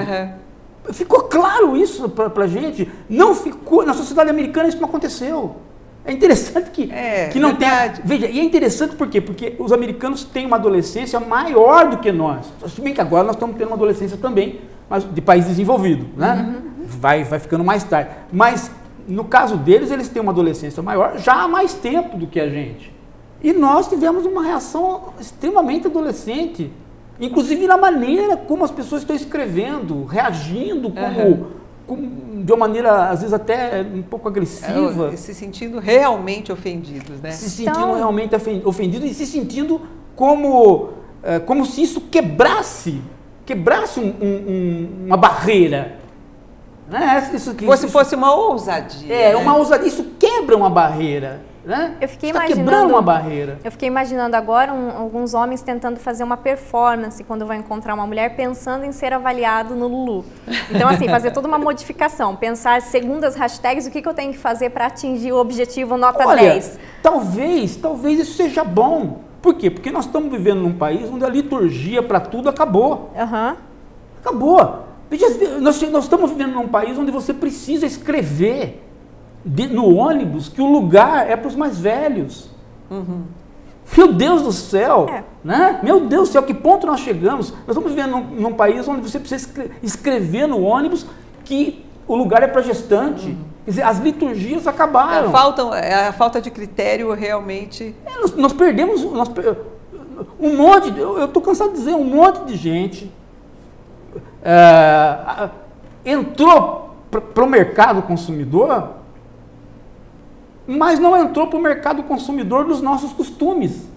Ficou claro isso para a gente. Não ficou. Na sociedade americana isso não aconteceu. É interessante que não tenha... Veja, e é interessante por quê? Porque os americanos têm uma adolescência maior do que nós. Se bem que agora nós estamos tendo uma adolescência também, mas de país desenvolvido, né? Vai ficando mais tarde. Mas, no caso deles, eles têm uma adolescência maior já há mais tempo do que a gente. E nós tivemos uma reação extremamente adolescente. Inclusive na maneira como as pessoas estão escrevendo, reagindo de uma maneira, às vezes, até um pouco agressiva. Se sentindo realmente ofendidos, né? Se sentindo realmente ofendidos e se sentindo como se isso quebrasse uma barreira. Né? Fosse uma ousadia. Uma ousadia. Isso quebra uma barreira. Né? Eu fiquei quebrando uma barreira. Eu fiquei imaginando agora alguns homens tentando fazer uma performance quando vai encontrar uma mulher, pensando em ser avaliado no Lulu. Então, assim, fazer toda uma modificação, pensar segundo as hashtags, o que eu tenho que fazer para atingir o objetivo nota 10. Talvez isso seja bom. Por quê? Porque nós estamos vivendo num país onde a liturgia para tudo acabou. Acabou. Nós estamos vivendo num país onde você precisa escrever no ônibus que o lugar é para os mais velhos. Meu Deus do céu, né? Meu Deus do céu, que ponto nós chegamos? Nós estamos vivendo num país onde você precisa escrever no ônibus que o lugar é para gestante. Quer dizer, as liturgias acabaram. A falta de critério realmente... Nós perdemos um monte, eu estou cansado de dizer, um monte de gente entrou para o mercado consumidor, mas não entrou para o mercado consumidor dos nossos costumes.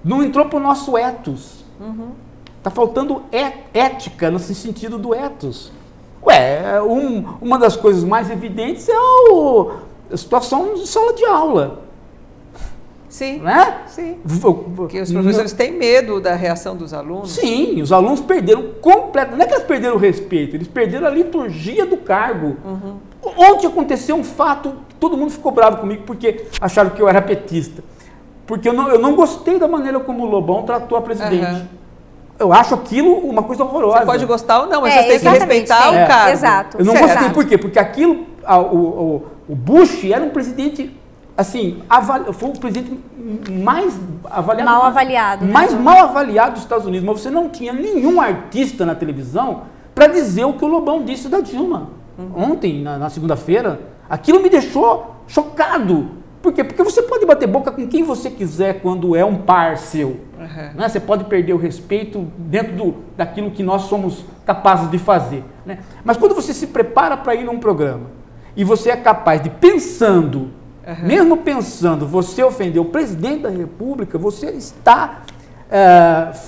Não entrou para o nosso ethos. Está faltando ética no sentido do ethos. Uma das coisas mais evidentes é a situação de sala de aula. Sim, né? Sim. Porque os professores têm medo da reação dos alunos. Sim, os alunos perderam completamente. Não é que eles perderam o respeito, eles perderam a liturgia do cargo. Ontem aconteceu um fato, todo mundo ficou bravo comigo porque acharam que eu era petista. Porque eu não gostei da maneira como o Lobão tratou a presidente. Eu acho aquilo uma coisa horrorosa. Você pode gostar ou não, mas você tem que respeitar o cargo. Exato. Eu não gostei, por quê? Porque aquilo, o Bush era um presidente, assim, foi o presidente mais avaliado. Mal avaliado. Mais mal avaliado dos Estados Unidos. Mas você não tinha nenhum artista na televisão para dizer o que o Lobão disse da Dilma. Ontem, na segunda-feira, aquilo me deixou chocado. Por quê? Porque você pode bater boca com quem você quiser quando é um par seu. Né? Você pode perder o respeito dentro daquilo que nós somos capazes de fazer. Né? Mas quando você se prepara para ir num programa e você é capaz de, mesmo pensando, você ofender o presidente da República, você está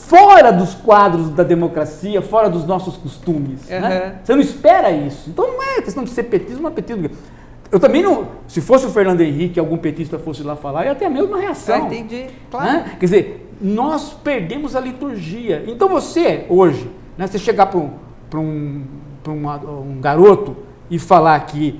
fora dos quadros da democracia, fora dos nossos costumes. Né? Você não espera isso. Então não é questão de ser petismo, não é petismo. Eu também não, se fosse o Fernando Henrique, algum petista fosse lá falar, ia ter a mesma reação. Entendi, claro. Né? Quer dizer, nós perdemos a liturgia. Então você, hoje, né, você chegar para um garoto e falar que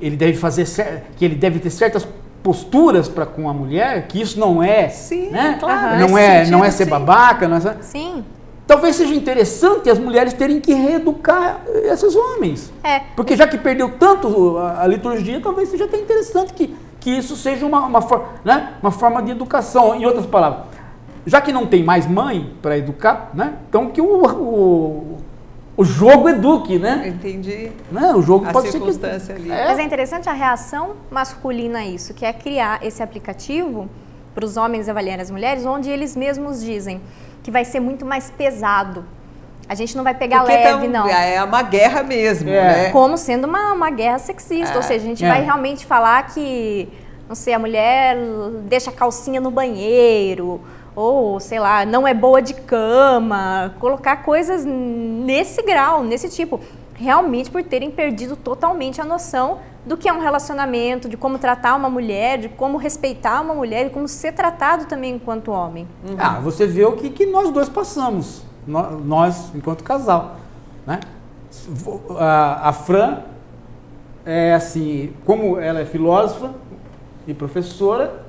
ele deve ter certas posturas para com a mulher, que isso não é, sim, né? claro, não é ser babaca, não é... Sim. talvez seja interessante as mulheres terem que reeducar esses homens. Porque já que perdeu tanto a liturgia, talvez seja até interessante que isso seja uma forma de educação. Em outras palavras, já que não tem mais mãe para educar, né? Então que o jogo eduque, né? Entendi. Né? O jogo a pode circunstância ser ali. Mas é interessante a reação masculina a isso, que é criar esse aplicativo para os homens avaliarem as mulheres, onde eles mesmos dizem que vai ser muito mais pesado. A gente não vai pegar leve, não. É uma guerra mesmo, né? Como sendo uma guerra sexista, ou seja, a gente vai realmente falar que, não sei, a mulher deixa a calcinha no banheiro, ou, sei lá, não é boa de cama, colocar coisas nesse grau, nesse tipo. Realmente por terem perdido totalmente a noção do que é um relacionamento, de como tratar uma mulher, de como respeitar uma mulher e como ser tratado também enquanto homem. Você vê o que nós dois passamos, nós enquanto casal, né? A Fran é assim, como ela é filósofa e professora,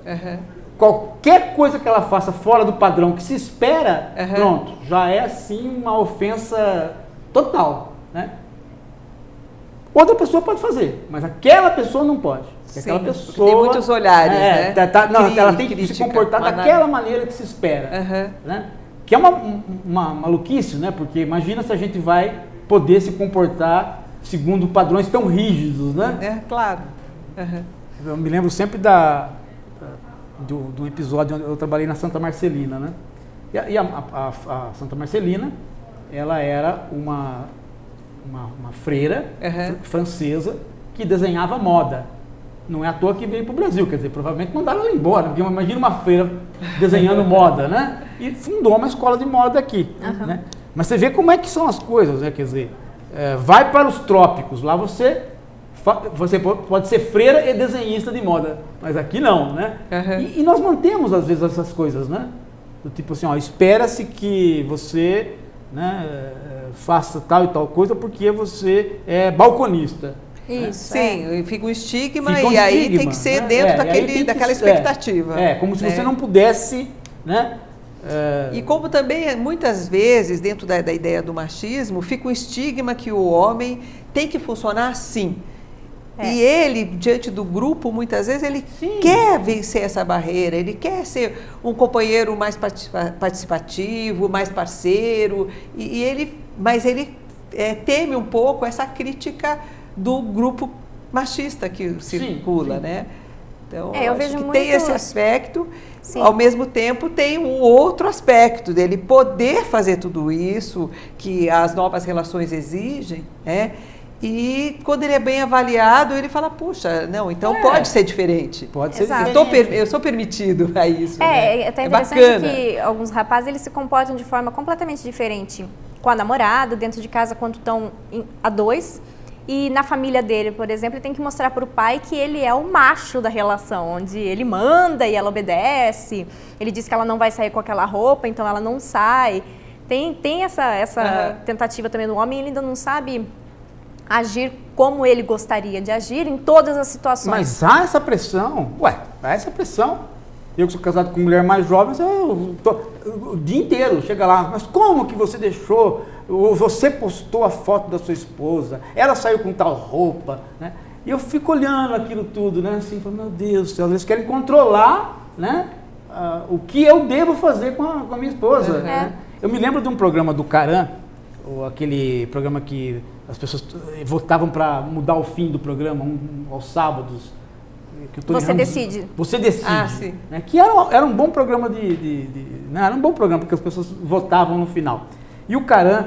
qualquer coisa que ela faça fora do padrão que se espera, pronto, já é assim uma ofensa total, né? Outra pessoa pode fazer, mas aquela pessoa não pode. Sim, aquela pessoa tem muitos olhares, né? Ela tem que se comportar daquela maneira que se espera. Né? Que é uma maluquice, né? Porque imagina se a gente vai poder se comportar segundo padrões tão rígidos, né? Claro. Eu me lembro sempre do episódio onde eu trabalhei na Santa Marcelina, né? E a Santa Marcelina, ela era uma freira francesa que desenhava moda. Não é à toa que veio para o Brasil, quer dizer, provavelmente mandaram ela embora, porque imagina uma freira desenhando moda, né? E fundou uma escola de moda aqui, né? Mas você vê como é que são as coisas, né? Quer dizer, vai para os trópicos, lá você pode ser freira e desenhista de moda, mas aqui não, né? E nós mantemos às vezes essas coisas, né? Do tipo assim, espera-se que você, né, faça tal e tal coisa porque você é balconista. Isso. Sim, fica um estigma aí tem que ser dentro daquela expectativa. Como se você não pudesse, né? E como também, muitas vezes, dentro da ideia do machismo, fica um estigma que o homem tem que funcionar assim. E ele, diante do grupo, muitas vezes, ele quer vencer essa barreira, ele quer ser um companheiro mais participativo, mais parceiro, mas ele teme um pouco essa crítica do grupo machista que circula, né? Então, eu vejo que muito... tem esse aspecto, ao mesmo tempo tem um outro aspecto dele poder fazer tudo isso que as novas relações exigem, né? E quando ele é bem avaliado, ele fala, puxa, não, então pode ser diferente. Pode ser diferente. Eu sou permitido a isso. É até interessante que alguns rapazes eles se comportam de forma completamente diferente com a namorada, dentro de casa, quando estão a dois. E na família dele, por exemplo, ele tem que mostrar para o pai que ele é o macho da relação, onde ele manda e ela obedece. Ele diz que ela não vai sair com aquela roupa, então ela não sai. Tem essa tentativa também do homem, ele ainda não sabe agir como ele gostaria de agir em todas as situações. Mas há essa pressão, há essa pressão. Eu que sou casado com mulher mais jovem, eu tô o dia inteiro, chega lá, mas como que você deixou, você postou a foto da sua esposa, ela saiu com tal roupa, né? E eu fico olhando aquilo tudo, né, assim, falando, meu Deus do céu, eles querem controlar, né, o que eu devo fazer com a minha esposa. Né? Eu me lembro de um programa do Caran, aquele programa que as pessoas votavam para mudar o fim do programa aos sábados. Você decide. Você decide. Né? Que era um bom programa né? Era um bom programa, porque as pessoas votavam no final. E o Caran,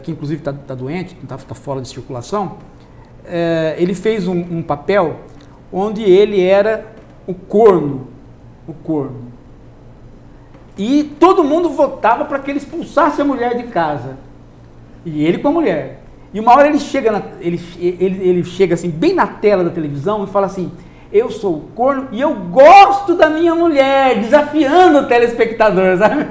que inclusive está doente, está fora de circulação, ele fez um papel onde ele era o corno. E todo mundo votava para que ele expulsasse a mulher de casa. E ele com a mulher. E uma hora ele chega assim, bem na tela da televisão e fala assim, eu sou o corno e eu gosto da minha mulher, desafiando o telespectador, sabe?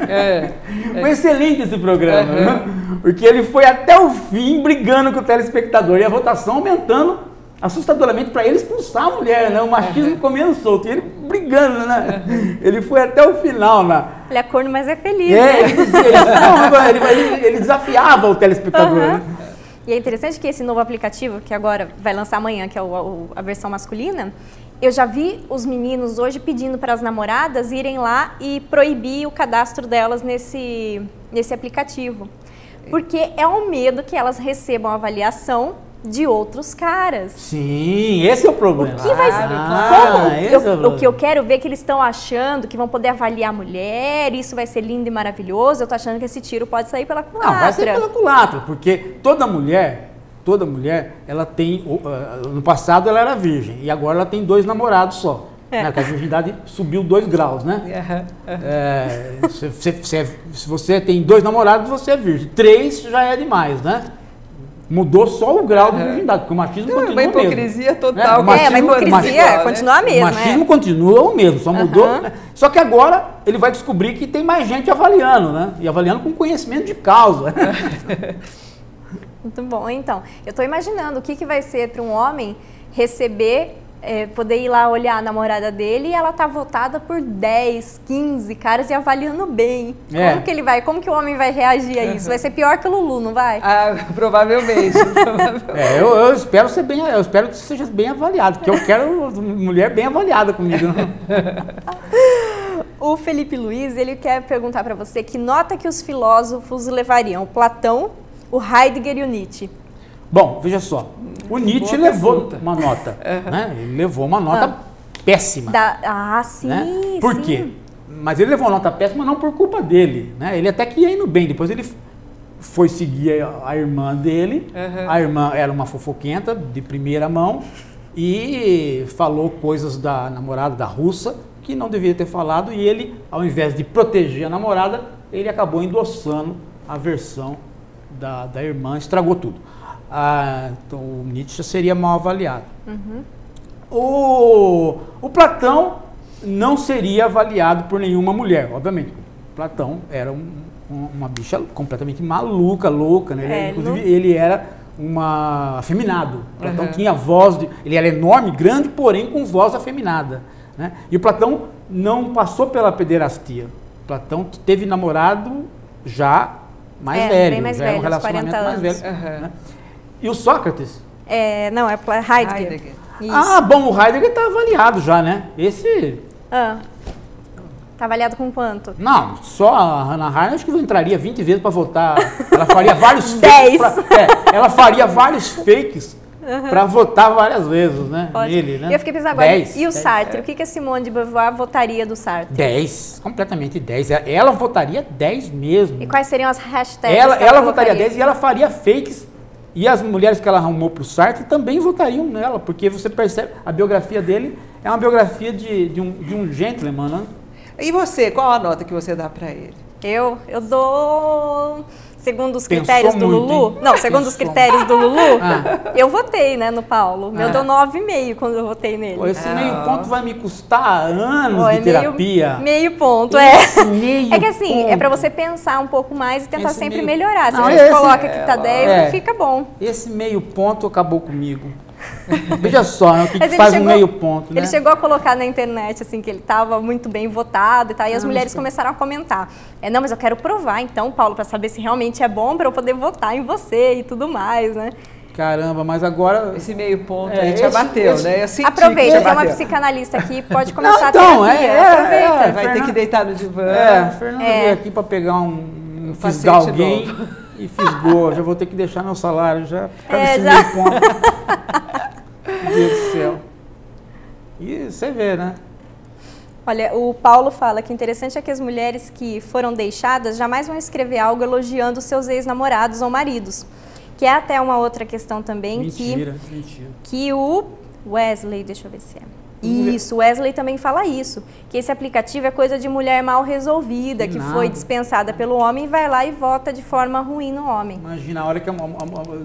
Foi excelente esse programa, né? Porque ele foi até o fim brigando com o telespectador e a votação aumentando assustadoramente para ele expulsar a mulher, né? O machismo comendo solto, e ele brigando, né? Ele foi até o final lá. Ele é corno, mas é feliz, né? Ele desafiava o telespectador, né? E é interessante que esse novo aplicativo, que agora vai lançar amanhã, que é a versão masculina, eu já vi os meninos hoje pedindo para as namoradas irem lá e proibir o cadastro delas nesse aplicativo. Porque é um medo que elas recebam avaliação de outros caras. Sim, esse é o problema. O que vai ser? O que eu quero ver é que eles estão achando que vão poder avaliar a mulher, isso vai ser lindo e maravilhoso. Eu tô achando que esse tiro pode sair pela culatra. Não, vai sair pela culatra, porque toda mulher, ela tem, no passado ela era virgem, e agora ela tem 2 namorados só. Né? Porque a virgindade subiu 2 graus, né? Se você tem 2 namorados, você é virgem. 3 já é demais, né? Mudou só o grau de virgindade, porque o machismo continua o mesmo. Uma hipocrisia total. Mas a hipocrisia continua a mesma. O machismo continua o mesmo, só mudou. Né? Só que agora ele vai descobrir que tem mais gente avaliando, né? E avaliando com conhecimento de causa. Muito bom. Então, eu estou imaginando o que vai ser para um homem receber, poder ir lá olhar a namorada dele e ela tá votada por 10, 15 caras e avaliando bem. Como que o homem vai reagir a isso? Vai ser pior que o Lulu, não vai? Provavelmente. Eu espero que seja bem avaliado, porque eu quero mulher bem avaliada comigo. O Felipe Luiz, ele quer perguntar para você que nota que os filósofos levariam o Platão, o Heidegger e o Nietzsche. Bom, veja só, o Nietzsche levou uma nota, né? Ele levou uma nota péssima. Sim, né? Por quê? Mas ele levou uma nota péssima não por culpa dele, né? Ele até que ia indo bem, depois ele foi seguir a irmã dele, a irmã era uma fofoquenta de primeira mão e falou coisas da namorada da russa que não deveria ter falado e ele, ao invés de proteger a namorada, ele acabou endossando a versão da irmã, estragou tudo. Então, o Nietzsche seria mal avaliado. O Platão não seria avaliado por nenhuma mulher, obviamente. Platão era uma bicha completamente maluca, louca, né? Inclusive, ele era afeminado. Platão tinha voz, ele era enorme, grande, porém com voz afeminada. Né? E o Platão não passou pela pederastia. Platão teve namorado já mais velho, bem mais já velho, era um relacionamento mais velho. Né? E o Sócrates? Não, é Heidegger. Bom, o Heidegger está avaliado já, né? Esse... Tá avaliado com quanto? Não, só a Hannah Arendt acho que entraria 20 vezes para votar. Ela faria vários 10. Ela faria vários fakes para votar várias vezes, né? Nele, né? E eu fiquei pensando agora, 10, e o Sartre? O que a Simone de Beauvoir votaria do Sartre? 10, completamente 10. Ela votaria 10 mesmo. E quais seriam as hashtags? Ela votaria 10 e ela faria fakes. E as mulheres que ela arrumou para o Sartre também votariam nela, porque você percebe, a biografia dele é uma biografia de um gentleman, né? E você, qual a nota que você dá para ele? Eu dou... Segundo os critérios do Lulu? Não, segundo os critérios do Lulu, eu votei, né, no Paulo. Eu dou 9,5 quando eu votei nele. Esse meio ponto vai me custar anos de terapia. Meio ponto, meio que assim, ponto. É pra você pensar um pouco mais e tentar sempre melhorar. Se Não, a gente coloca que tá 10, não fica bom. Esse meio ponto acabou comigo. Veja só, o que faz um meio ponto, né? Ele chegou a colocar na internet, assim, que ele estava muito bem votado e tal, e as mulheres começaram a comentar. Não, mas eu quero provar, então, Paulo, para saber se realmente é bom para eu poder votar em você e tudo mais, né? Caramba, mas agora... Esse meio ponto aí já bateu, né? Eu senti aproveita, tem uma psicanalista aqui, pode começar a terapia. Aproveita. Vai ter que deitar no divã. Fernando veio aqui para pegar fisgar alguém e fisgou. Já vou ter que deixar meu salário já por causa desse meio ponto. Meu Deus do céu. E você vê, né? Olha, o Paulo fala que o interessante é que as mulheres que foram deixadas jamais vão escrever algo elogiando seus ex-namorados ou maridos. Que é até uma outra questão também. Mentira. Que o Wesley, deixa eu ver se é. Isso, o Wesley também fala isso. Que esse aplicativo é coisa de mulher mal resolvida, que foi dispensada pelo homem e vai lá e vota de forma ruim no homem. Imagina, a hora que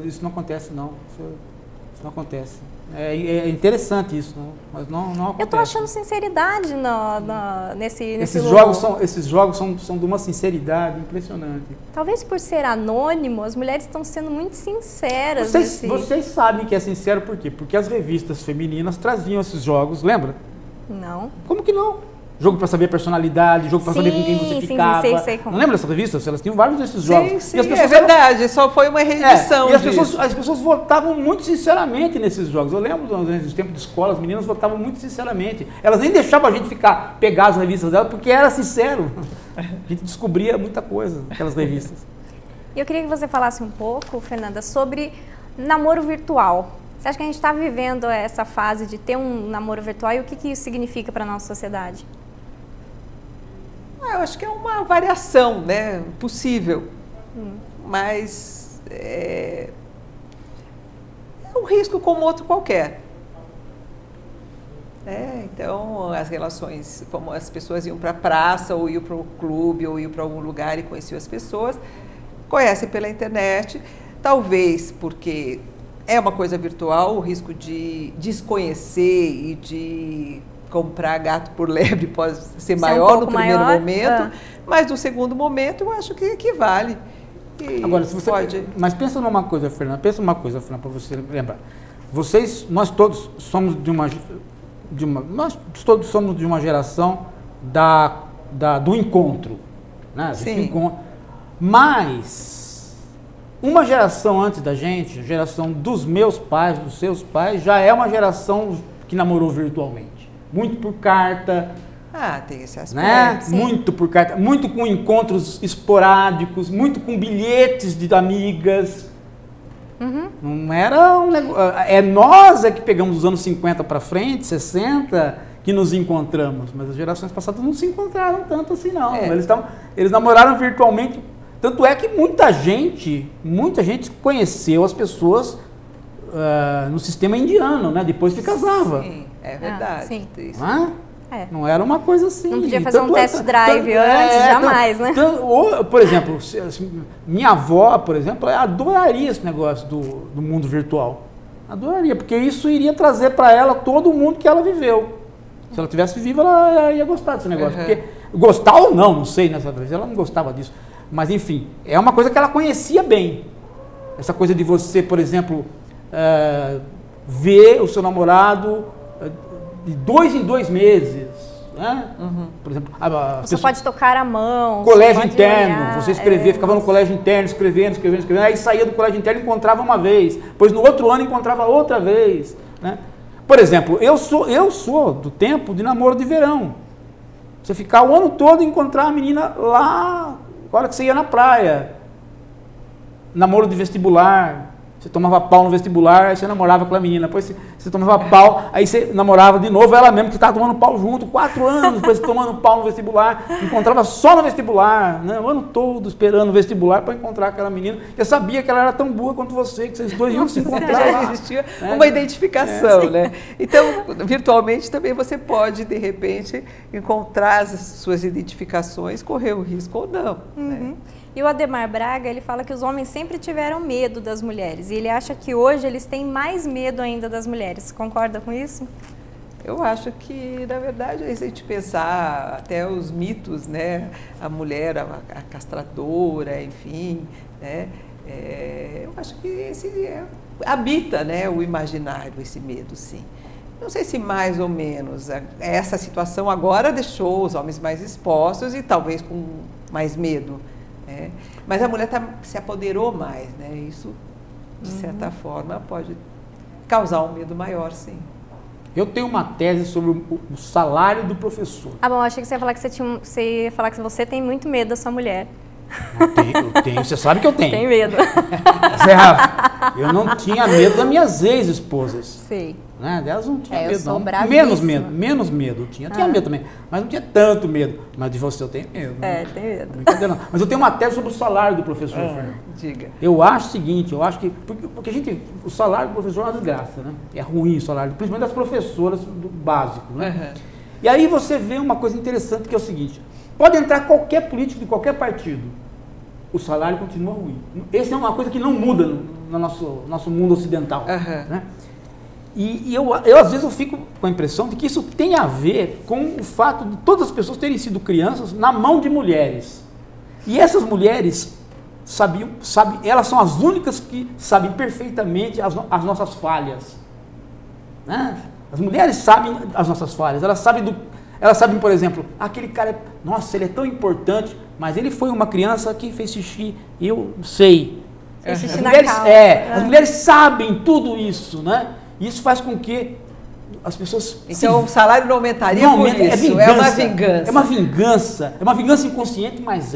isso não acontece, não. Isso não acontece. É interessante isso, mas não acontece. Eu estou achando sinceridade nesse esses jogos são de uma sinceridade impressionante. Talvez por ser anônimo, as mulheres estão sendo muito sinceras. Vocês sabem que é sincero por quê? Porque as revistas femininas traziam esses jogos, lembra? Não. Como que não? Jogo para saber a personalidade, jogo para saber com quem você ficava. Sei como. Não lembra dessas revistas? Elas tinham vários desses jogos. Sim, é verdade, só foi uma reedição e as pessoas votavam muito sinceramente nesses jogos. Eu lembro nos tempos de escola, as meninas votavam muito sinceramente. Elas nem deixavam a gente pegar as revistas delas, porque era sincero. A gente descobria muita coisa naquelas revistas. E eu queria que você falasse um pouco, Fernanda, sobre namoro virtual. Você acha que a gente está vivendo essa fase de ter um namoro virtual e o que isso significa para a nossa sociedade? Eu acho que é uma variação, né, possível, mas é um risco como outro qualquer. Então, as relações, como as pessoas iam para a praça, ou iam para o clube, ou iam para algum lugar e conheciam as pessoas, conhecem pela internet, talvez porque é uma coisa virtual, o risco de desconhecer e de comprar gato por lebre pode ser maior no primeiro momento, mas no segundo momento eu acho que equivale. Agora, se você mas pensa numa coisa, Fernanda, para você lembrar. Nós todos somos nós todos somos de uma geração do encontro, né? Sim. Mas uma geração antes da gente, a geração dos meus pais, dos seus pais, já é uma geração que namorou virtualmente. Muito por carta. Tem esse aspecto. Né? Muito por carta, muito com encontros esporádicos, muito com bilhetes de amigas. Não era um negócio. Nós que pegamos os anos 50 para frente, 60, que nos encontramos. Mas as gerações passadas não se encontraram tanto assim, não. Eles namoraram virtualmente. Tanto é que muita gente conheceu as pessoas no sistema indiano, né? Depois que casava. Sim, é verdade. Sim. Não era uma coisa assim. Não podia fazer um test drive antes, jamais, né? Por exemplo, minha avó, por exemplo, adoraria esse negócio do mundo virtual. Adoraria, porque isso iria trazer para ela todo o mundo que ela viveu. Se ela tivesse viva, ela ia gostar desse negócio. Porque, gostar ou não sei, nessa vez, ela não gostava disso. Mas, enfim, é uma coisa que ela conhecia bem. Essa coisa de você, por exemplo, ver o seu namorado de 2 em 2 meses, né? Por exemplo, você pode tocar a mão. Colégio interno, você escrevia, ficava no colégio interno, escrevendo, aí saía do colégio interno e encontrava uma vez, depois no outro ano encontrava outra vez, né? Por exemplo, eu sou do tempo de namoro de verão. Você ficar o ano todo e encontrar a menina lá, na hora que você ia na praia. Namoro de vestibular. Você tomava pau no vestibular, aí você namorava com a menina. Depois você tomava pau, aí você namorava de novo, ela mesmo que estava tomando pau junto, 4 anos depois tomando pau no vestibular. Encontrava só no vestibular, né? O ano todo esperando o vestibular para encontrar aquela menina. Eu sabia que ela era tão boa quanto você, que vocês dois iam se encontrar. Já existia uma identificação, né? Então, virtualmente também você pode, de repente, encontrar as suas identificações, correr o risco ou não, né? E o Ademar Braga, ele fala que os homens sempre tiveram medo das mulheres. E ele acha que hoje eles têm mais medo ainda das mulheres. Concorda com isso? Eu acho que, na verdade, se a gente pensar até os mitos, né? A mulher, a castradora, enfim, né? Eu acho que habita, né, o imaginário, esse medo, sim. Não sei se mais ou menos. Essa situação agora deixou os homens mais expostos e talvez com mais medo. Mas a mulher se apoderou mais, né? Isso, de certa forma, pode causar um medo maior, sim. Eu tenho uma tese sobre o salário do professor. Bom, achei que você ia falar que você ia falar que você tem muito medo da sua mulher. Eu tenho, você sabe que eu tenho. Tem medo. Eu não tinha medo das minhas ex-esposas. Sei. Né? Delas não tinha medo, eu sou não. Menos medo. Tinha medo também, mas não tinha tanto medo. Mas de você eu tenho medo. Tem medo. Brincadeira não. Mas eu tenho uma tese sobre o salário do professor, Fernando. Diga. Eu acho o seguinte, porque o salário do professor é uma desgraça, né? É ruim o salário, principalmente das professoras do básico, né? E aí você vê uma coisa interessante que é o seguinte, pode entrar qualquer político de qualquer partido, o salário continua ruim. Essa é uma coisa que não muda no nosso mundo ocidental, né? E eu às vezes eu fico com a impressão de que isso tem a ver com o fato de todas as pessoas terem sido crianças na mão de mulheres. E essas mulheres elas são as únicas que sabem perfeitamente as nossas falhas. Né? As mulheres sabem as nossas falhas, elas sabem, por exemplo, aquele cara, nossa, ele é tão importante, mas ele foi uma criança que fez xixi, eu sei. As mulheres sabem tudo isso, né? Isso faz com que as pessoas... Então o salário não aumentaria por isso, é uma vingança. É uma vingança, é uma vingança inconsciente, mas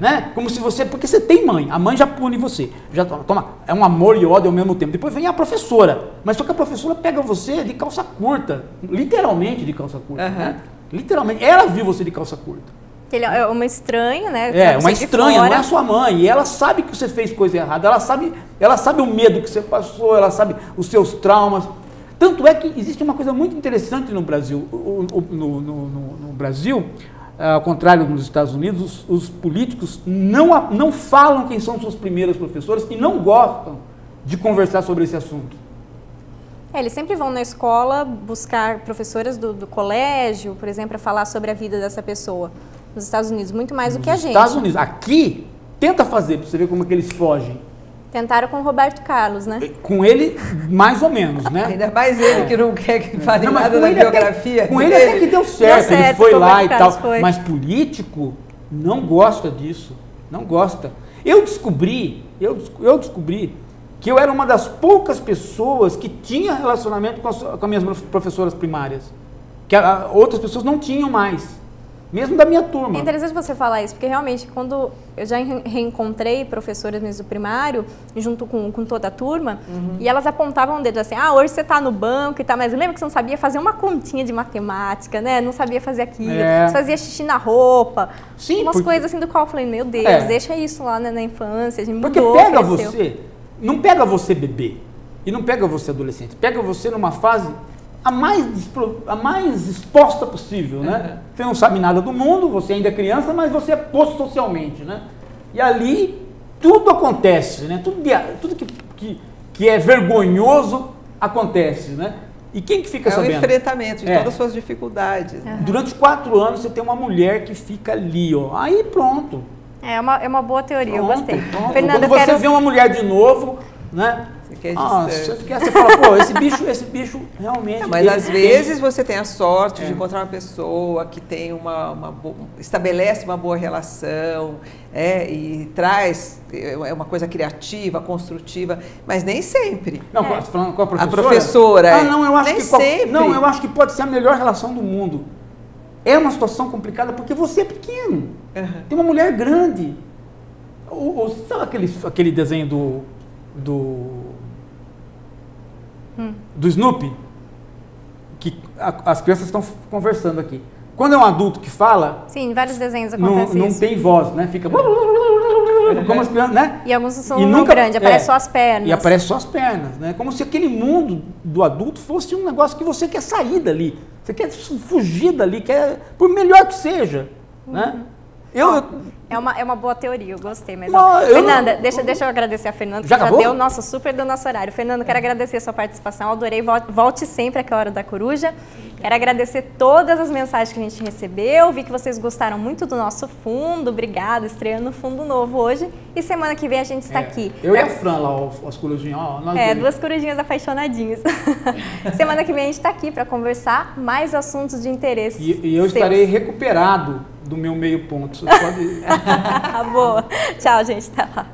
né? Como se você... Porque você tem mãe, a mãe já pune você, já toma, é um amor e ódio ao mesmo tempo. Depois vem a professora, mas só que a professora pega você de calça curta, literalmente de calça curta, né? Literalmente, ela viu você de calça curta. Ele é uma estranha, né? É, uma estranha, não é a sua mãe. E ela sabe que você fez coisa errada, ela sabe o medo que você passou, ela sabe os seus traumas. Tanto é que existe uma coisa muito interessante no Brasil. No Brasil, ao contrário dos Estados Unidos, os políticos não falam quem são suas primeiras professoras e não gostam de conversar sobre esse assunto. Eles sempre vão na escola buscar professoras do colégio, por exemplo, para falar sobre a vida dessa pessoa. Nos Estados Unidos, muito mais do que a gente. Nos Estados Unidos. Aqui, tenta fazer, para você ver como é que eles fogem. Tentaram com o Roberto Carlos, né? Com ele, mais ou menos, né? Ainda mais ele, que não quer que fale nada da biografia. Com ele até que deu certo, ele foi lá e tal. Mas político não gosta disso, não gosta. Eu descobri que eu era uma das poucas pessoas que tinha relacionamento com as minhas professoras primárias. Que outras pessoas não tinham mais. Mesmo da minha turma. É interessante você falar isso, porque realmente quando eu já reencontrei professoras mesmo do primário, junto com toda a turma, e elas apontavam o dedo assim, hoje você está no banco e tal, mas lembra que você não sabia fazer uma continha de matemática, né? Não sabia fazer aquilo, você fazia xixi na roupa. Sim, umas coisas assim do qual eu falei, meu Deus, deixa isso lá na infância, a gente mudou, porque pega você, não pega você bebê, e não pega você adolescente, pega você numa fase a mais exposta possível, né? Você não sabe nada do mundo, você ainda é criança, mas você é posto socialmente, né? E ali tudo acontece, né? Tudo que é vergonhoso acontece, né? E quem que fica sabendo? É o enfrentamento de todas as suas dificuldades. Durante 4 anos você tem uma mulher que fica ali, ó. Aí pronto. É uma boa teoria, eu gostei. Fernanda, quando você vê uma mulher de novo, né? Você fala, pô, esse bicho realmente... Mas às vezes você tem a sorte de encontrar uma pessoa que tem estabelece uma boa relação, e traz uma coisa criativa, construtiva, mas nem sempre. Não, falando com a professora? A professora, não, eu acho nem que sempre. Não, eu acho que pode ser a melhor relação do mundo. É uma situação complicada porque você é pequeno. Tem uma mulher grande. Sabe aquele desenho do Snoopy, que as crianças estão conversando aqui. Quando é um adulto que fala... Sim, vários desenhos acontecem não tem voz, né? Fica... Como as crianças, né? E alguns são muito grandes, aparece só as pernas. E aparece só as pernas, né? Como se aquele mundo do adulto fosse um negócio que você quer sair dali. Você quer fugir dali, por melhor que seja, né? É uma boa teoria, eu gostei. Mas, Fernanda, deixa eu agradecer a Fernanda, que já deu super do nosso horário. Fernanda, quero agradecer a sua participação, adorei, volte sempre aqui à Hora da Coruja. Quero agradecer todas as mensagens que a gente recebeu, vi que vocês gostaram muito do nosso fundo, obrigada, estreando um fundo novo hoje. E semana que vem a gente está aqui. Eu e a Fran lá, as corujinhas. Duas corujinhas apaixonadinhas. Semana que vem a gente está aqui para conversar mais assuntos de interesse. E eu estarei recuperado do meu meio ponto. Você pode... Boa. Tchau, gente. Até lá.